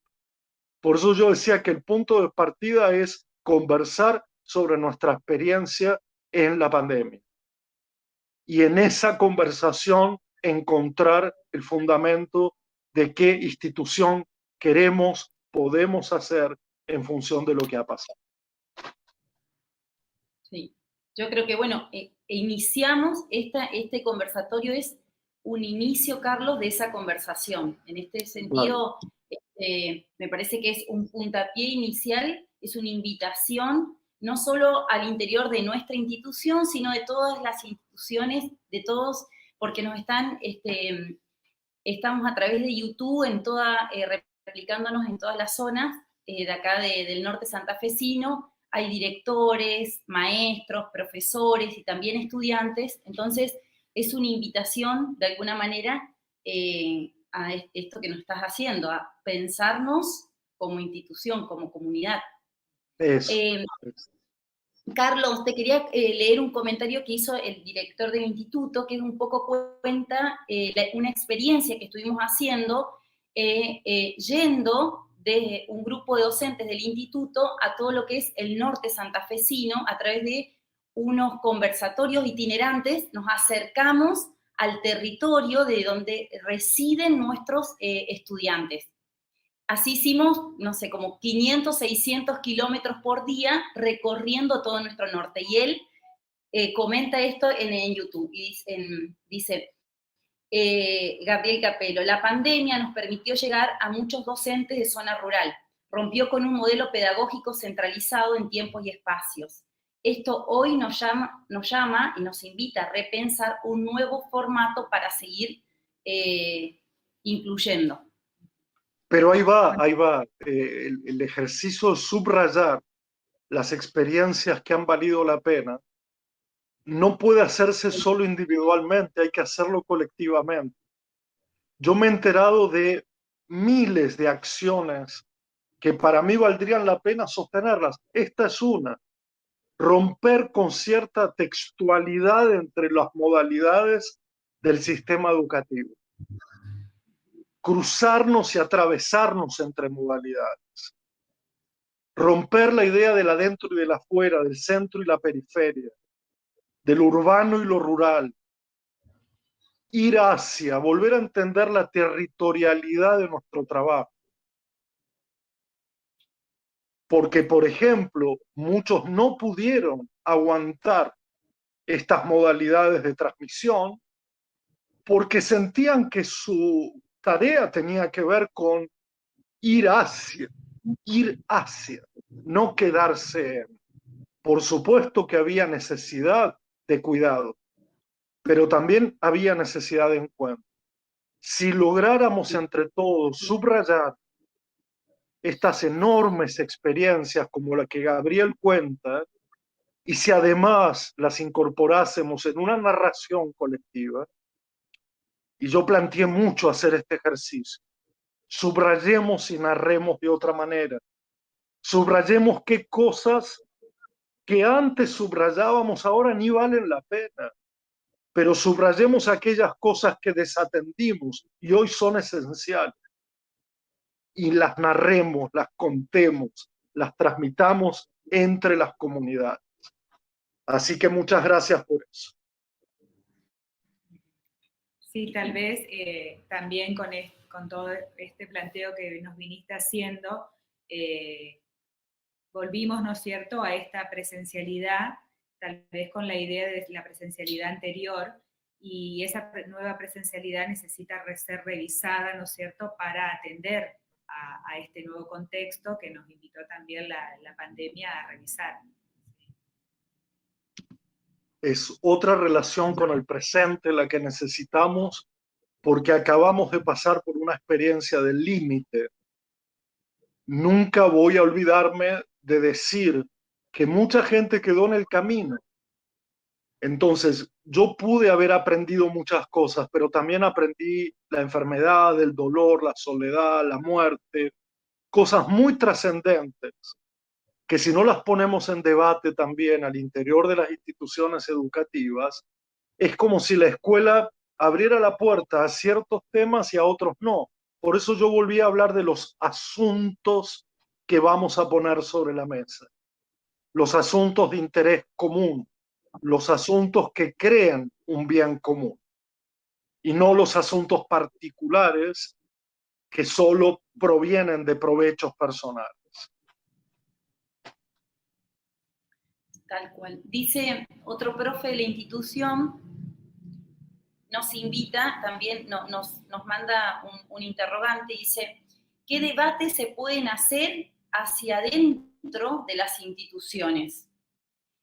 Por eso yo decía que el punto de partida es conversar sobre nuestra experiencia en la pandemia. Y en esa conversación encontrar el fundamento de qué institución queremos, podemos hacer en función de lo que ha pasado. Sí, yo creo que, bueno, iniciamos este conversatorio, es un inicio, Carlos, de esa conversación. En este sentido, me parece que es un puntapié inicial, es una invitación no solo al interior de nuestra institución, sino de todas las instituciones, de todos, porque nos estamos a través de YouTube replicándonos en todas las zonas de acá del norte santafesino. Hay directores, maestros, profesores y también estudiantes. Entonces, es una invitación, de alguna manera, a esto que nos estás haciendo, a pensarnos como institución, como comunidad. Eso. Carlos, te quería leer un comentario que hizo el director del instituto, que un poco cuenta una experiencia que estuvimos haciendo yendo de un grupo de docentes del instituto a todo lo que es el norte santafesino a través de unos conversatorios itinerantes. Nos acercamos al territorio de donde residen nuestros estudiantes. Así hicimos, no sé, como 500, 600 kilómetros por día recorriendo todo nuestro norte. Y él comenta esto en YouTube y dice Gabriel Capello: la pandemia nos permitió llegar a muchos docentes de zona rural, rompió con un modelo pedagógico centralizado en tiempos y espacios. Esto hoy nos llama y nos invita a repensar un nuevo formato para seguir incluyendo. Pero ahí va, el ejercicio de subrayar las experiencias que han valido la pena no puede hacerse solo individualmente, hay que hacerlo colectivamente. Yo me he enterado de miles de acciones que para mí valdrían la pena sostenerlas. Esta es una: romper con cierta textualidad entre las modalidades del sistema educativo, cruzarnos y atravesarnos entre modalidades, romper la idea del adentro y del afuera, del centro y la periferia, del urbano y lo rural, ir hacia, volver a entender la territorialidad de nuestro trabajo. Porque, por ejemplo, muchos no pudieron aguantar estas modalidades de transmisión porque sentían que su tarea tenía que ver con ir hacia, no quedarse en. Por supuesto que había necesidad de cuidado, pero también había necesidad de encuentro. Si lográramos entre todos subrayar estas enormes experiencias como la que Gabriel cuenta, y si además las incorporásemos en una narración colectiva, y yo planteé mucho hacer este ejercicio, subrayemos y narremos de otra manera, subrayemos qué cosas que antes subrayábamos ahora ni valen la pena, pero subrayemos aquellas cosas que desatendimos y hoy son esenciales, y las narremos, las contemos, las transmitamos entre las comunidades. Así que muchas gracias por eso. Sí, tal vez también con todo este planteo que nos viniste haciendo, volvimos, ¿no es cierto?, a esta presencialidad, tal vez con la idea de la presencialidad anterior, y esa nueva presencialidad necesita ser revisada, ¿no es cierto?, para atender a este nuevo contexto que nos invitó también la pandemia a revisar. Es otra relación con el presente la que necesitamos, porque acabamos de pasar por una experiencia del límite. Nunca voy a olvidarme de decir que mucha gente quedó en el camino. Entonces, yo pude haber aprendido muchas cosas, pero también aprendí la enfermedad, el dolor, la soledad, la muerte, cosas muy trascendentes, que si no las ponemos en debate también al interior de las instituciones educativas, es como si la escuela abriera la puerta a ciertos temas y a otros no. Por eso yo volví a hablar de los asuntos que vamos a poner sobre la mesa, los asuntos de interés común, los asuntos que crean un bien común, y no los asuntos particulares que solo provienen de provechos personales. Tal cual. Dice otro profe de la institución, nos invita también, nos manda un interrogante, dice, ¿qué debates se pueden hacer hacia adentro de las instituciones?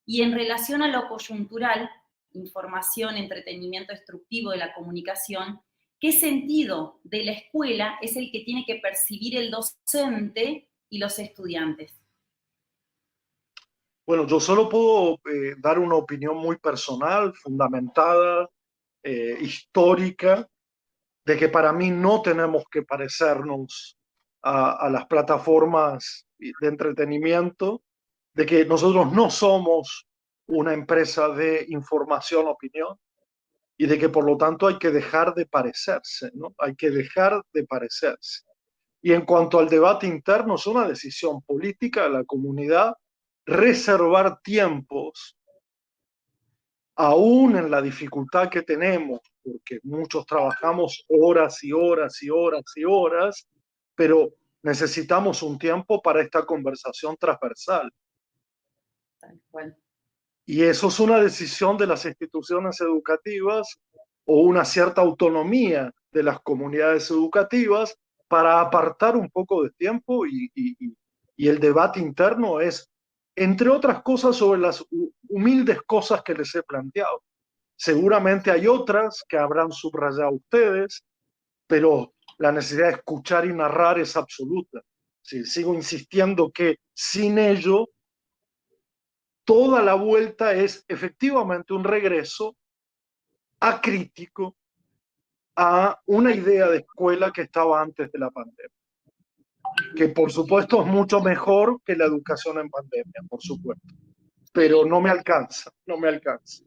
Y en relación a lo coyuntural, información, entretenimiento instructivo de la comunicación, ¿qué sentido de la escuela es el que tiene que percibir el docente y los estudiantes? Bueno, yo solo puedo dar una opinión muy personal, fundamentada, histórica, de que para mí no tenemos que parecernos a las plataformas de entretenimiento, de que nosotros no somos una empresa de información, opinión, y de que por lo tanto hay que dejar de parecerse, ¿no? Hay que dejar de parecerse. Y en cuanto al debate interno, es una decisión política de la comunidad reservar tiempos, aún en la dificultad que tenemos, porque muchos trabajamos horas y horas y horas y horas, pero necesitamos un tiempo para esta conversación transversal. Tal cual. Y eso es una decisión de las instituciones educativas o una cierta autonomía de las comunidades educativas para apartar un poco de tiempo, y el debate interno es, entre otras cosas, sobre las humildes cosas que les he planteado. Seguramente hay otras que habrán subrayado ustedes, pero la necesidad de escuchar y narrar es absoluta. Sí, sigo insistiendo que sin ello, toda la vuelta es efectivamente un regreso acrítico a una idea de escuela que estaba antes de la pandemia. que por supuesto es mucho mejor que la educación en pandemia, por supuesto, pero no me alcanza, no me alcanza.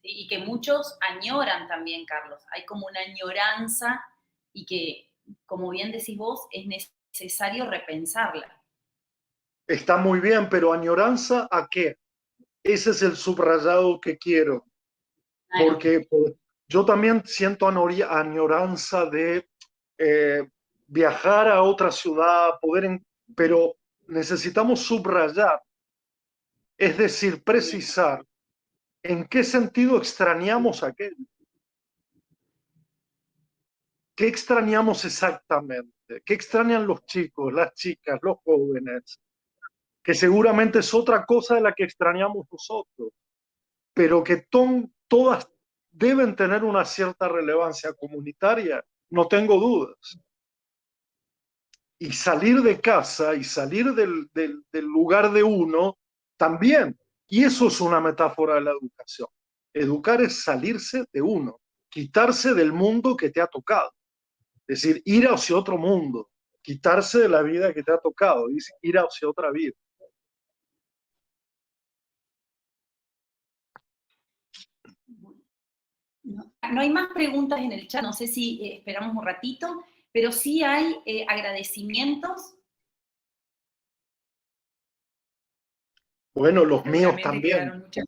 Y que muchos añoran también, Carlos. Hay como una añoranza y que, como bien decís vos, es necesario repensarla. Está muy bien, pero ¿añoranza a qué? Ese es el subrayado que quiero, Claro. porque yo también siento añoranza de viajar a otra ciudad, pero necesitamos subrayar, es decir, precisar en qué sentido extrañamos aquello. ¿Qué extrañamos exactamente? ¿Qué extrañan los chicos, las chicas, los jóvenes? Que seguramente es otra cosa de la que extrañamos nosotros, pero que todas deben tener una cierta relevancia comunitaria, no tengo dudas. Y salir de casa y salir del lugar de uno también. Y eso es una metáfora de la educación. Educar es salirse de uno, quitarse del mundo que te ha tocado. Es decir, ir hacia otro mundo, quitarse de la vida que te ha tocado, ir hacia otra vida. No hay más preguntas en el chat, no sé si esperamos un ratito, pero sí hay agradecimientos. Bueno, los míos Seguramente también. quedaron muchas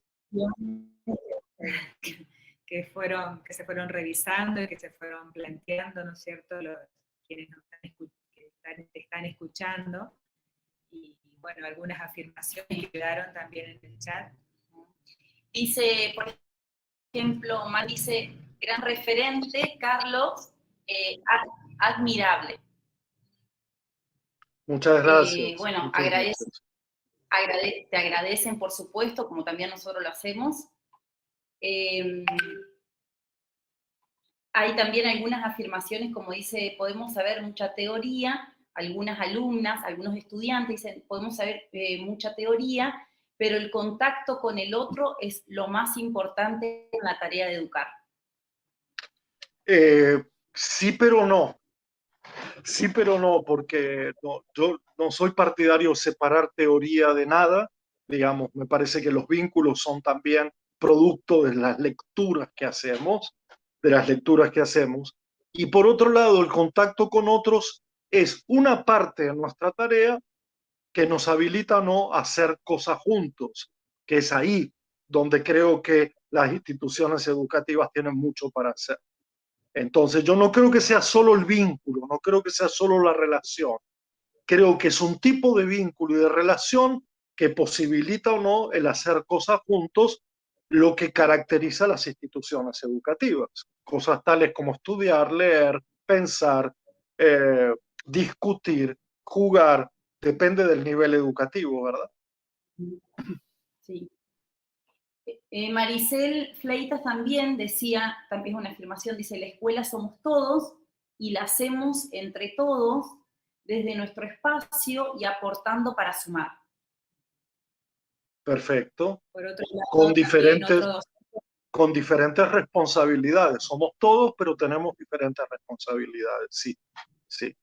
que se fueron revisando y que se fueron planteando, ¿no es cierto?, quienes nos están escuchando. Y bueno, algunas afirmaciones quedaron también en el chat. Dice, por ejemplo, Mar dice, gran referente, Carlos, admirable. Muchas gracias. Bueno, muchas gracias. te agradecen, por supuesto, como también nosotros lo hacemos. Hay también algunas afirmaciones, como dice, podemos saber mucha teoría, algunas alumnas, algunos estudiantes dicen, podemos saber mucha teoría, pero el contacto con el otro es lo más importante en la tarea de educar. Sí, pero no. Sí, pero no, porque yo no soy partidario de separar teoría de nada. Digamos, me parece que los vínculos son también producto de las lecturas que hacemos, Y por otro lado, el contacto con otros es una parte de nuestra tarea que nos habilita o no a hacer cosas juntos, que es ahí donde creo que las instituciones educativas tienen mucho para hacer. Entonces, yo no creo que sea solo el vínculo, no creo que sea solo la relación. Creo que es un tipo de vínculo y de relación que posibilita o no el hacer cosas juntos, lo que caracteriza a las instituciones educativas. Cosas tales como estudiar, leer, pensar, discutir, jugar, depende del nivel educativo, ¿verdad? Sí. Maricel Fleitas también decía, también es una afirmación, dice, la escuela somos todos y la hacemos entre todos desde nuestro espacio y aportando para sumar. Perfecto. Por otro lado, Con diferentes responsabilidades. Somos todos, pero tenemos diferentes responsabilidades, sí, sí.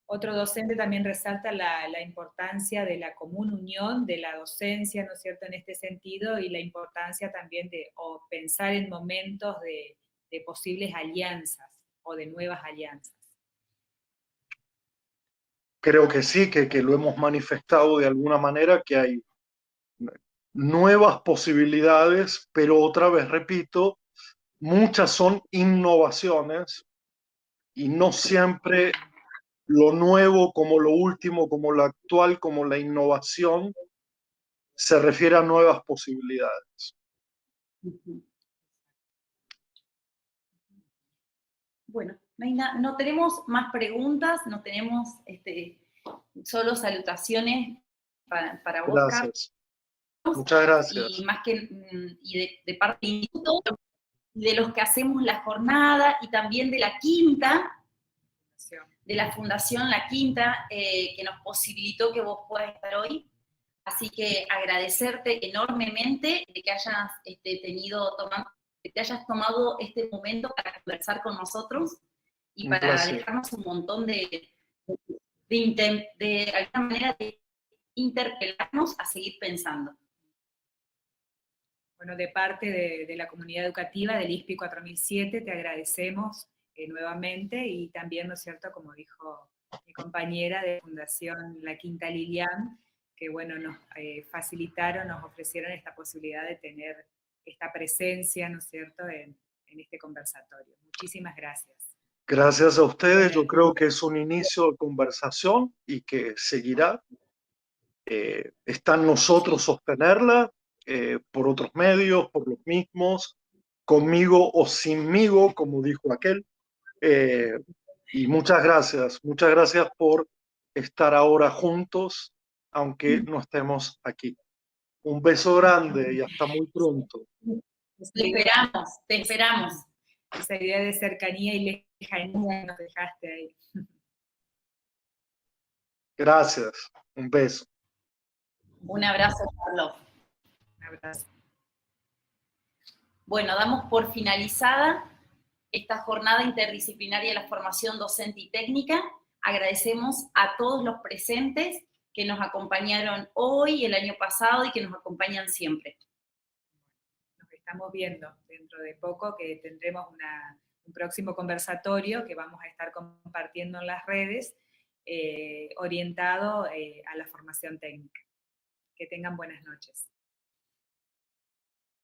Otro docente también resalta la importancia de la común unión de la docencia, ¿no es cierto?, en este sentido, y la importancia también de pensar en momentos de posibles alianzas o de nuevas alianzas. Creo que sí, que lo hemos manifestado de alguna manera, que hay nuevas posibilidades, pero otra vez repito, muchas son innovaciones y no siempre lo nuevo como lo último, como lo actual, como la innovación, se refiere a nuevas posibilidades. Bueno, no tenemos más preguntas, no tenemos solo salutaciones para vos, Gracias. Carlos. Muchas gracias. Y más que de parte del instituto, de los que hacemos la jornada y también de la quinta, de la Fundación La Quinta, que nos posibilitó que vos puedas estar hoy. Así que agradecerte enormemente de que hayas que te hayas tomado este momento para conversar con nosotros y Un para placer. dejarnos un montón de alguna manera de interpelarnos a seguir pensando. Bueno, de parte de la comunidad educativa del ISPI 4007 te agradecemos nuevamente y también, ¿no es cierto?, como dijo mi compañera de Fundación La Quinta Lilian, que bueno, nos facilitaron, nos ofrecieron esta posibilidad de tener esta presencia, ¿no es cierto?, en este conversatorio. Muchísimas gracias. Gracias a ustedes, yo Bueno, creo que es un inicio de conversación y que seguirá. Está en nosotros sostenerla por otros medios, por los mismos, conmigo o sinmigo, como dijo aquel. Y muchas gracias por estar ahora juntos, aunque no estemos aquí. Un beso grande y hasta muy pronto. Te esperamos. Esa idea de cercanía y lejanía nos dejaste ahí. Gracias, un beso. Un abrazo, Carlos. Un abrazo. Bueno, damos por finalizada esta jornada interdisciplinaria de la formación docente y técnica. Agradecemos a todos los presentes que nos acompañaron hoy, el año pasado y que nos acompañan siempre. Nos estamos viendo dentro de poco, que tendremos un próximo conversatorio que vamos a estar compartiendo en las redes, orientado a la formación técnica. Que tengan buenas noches.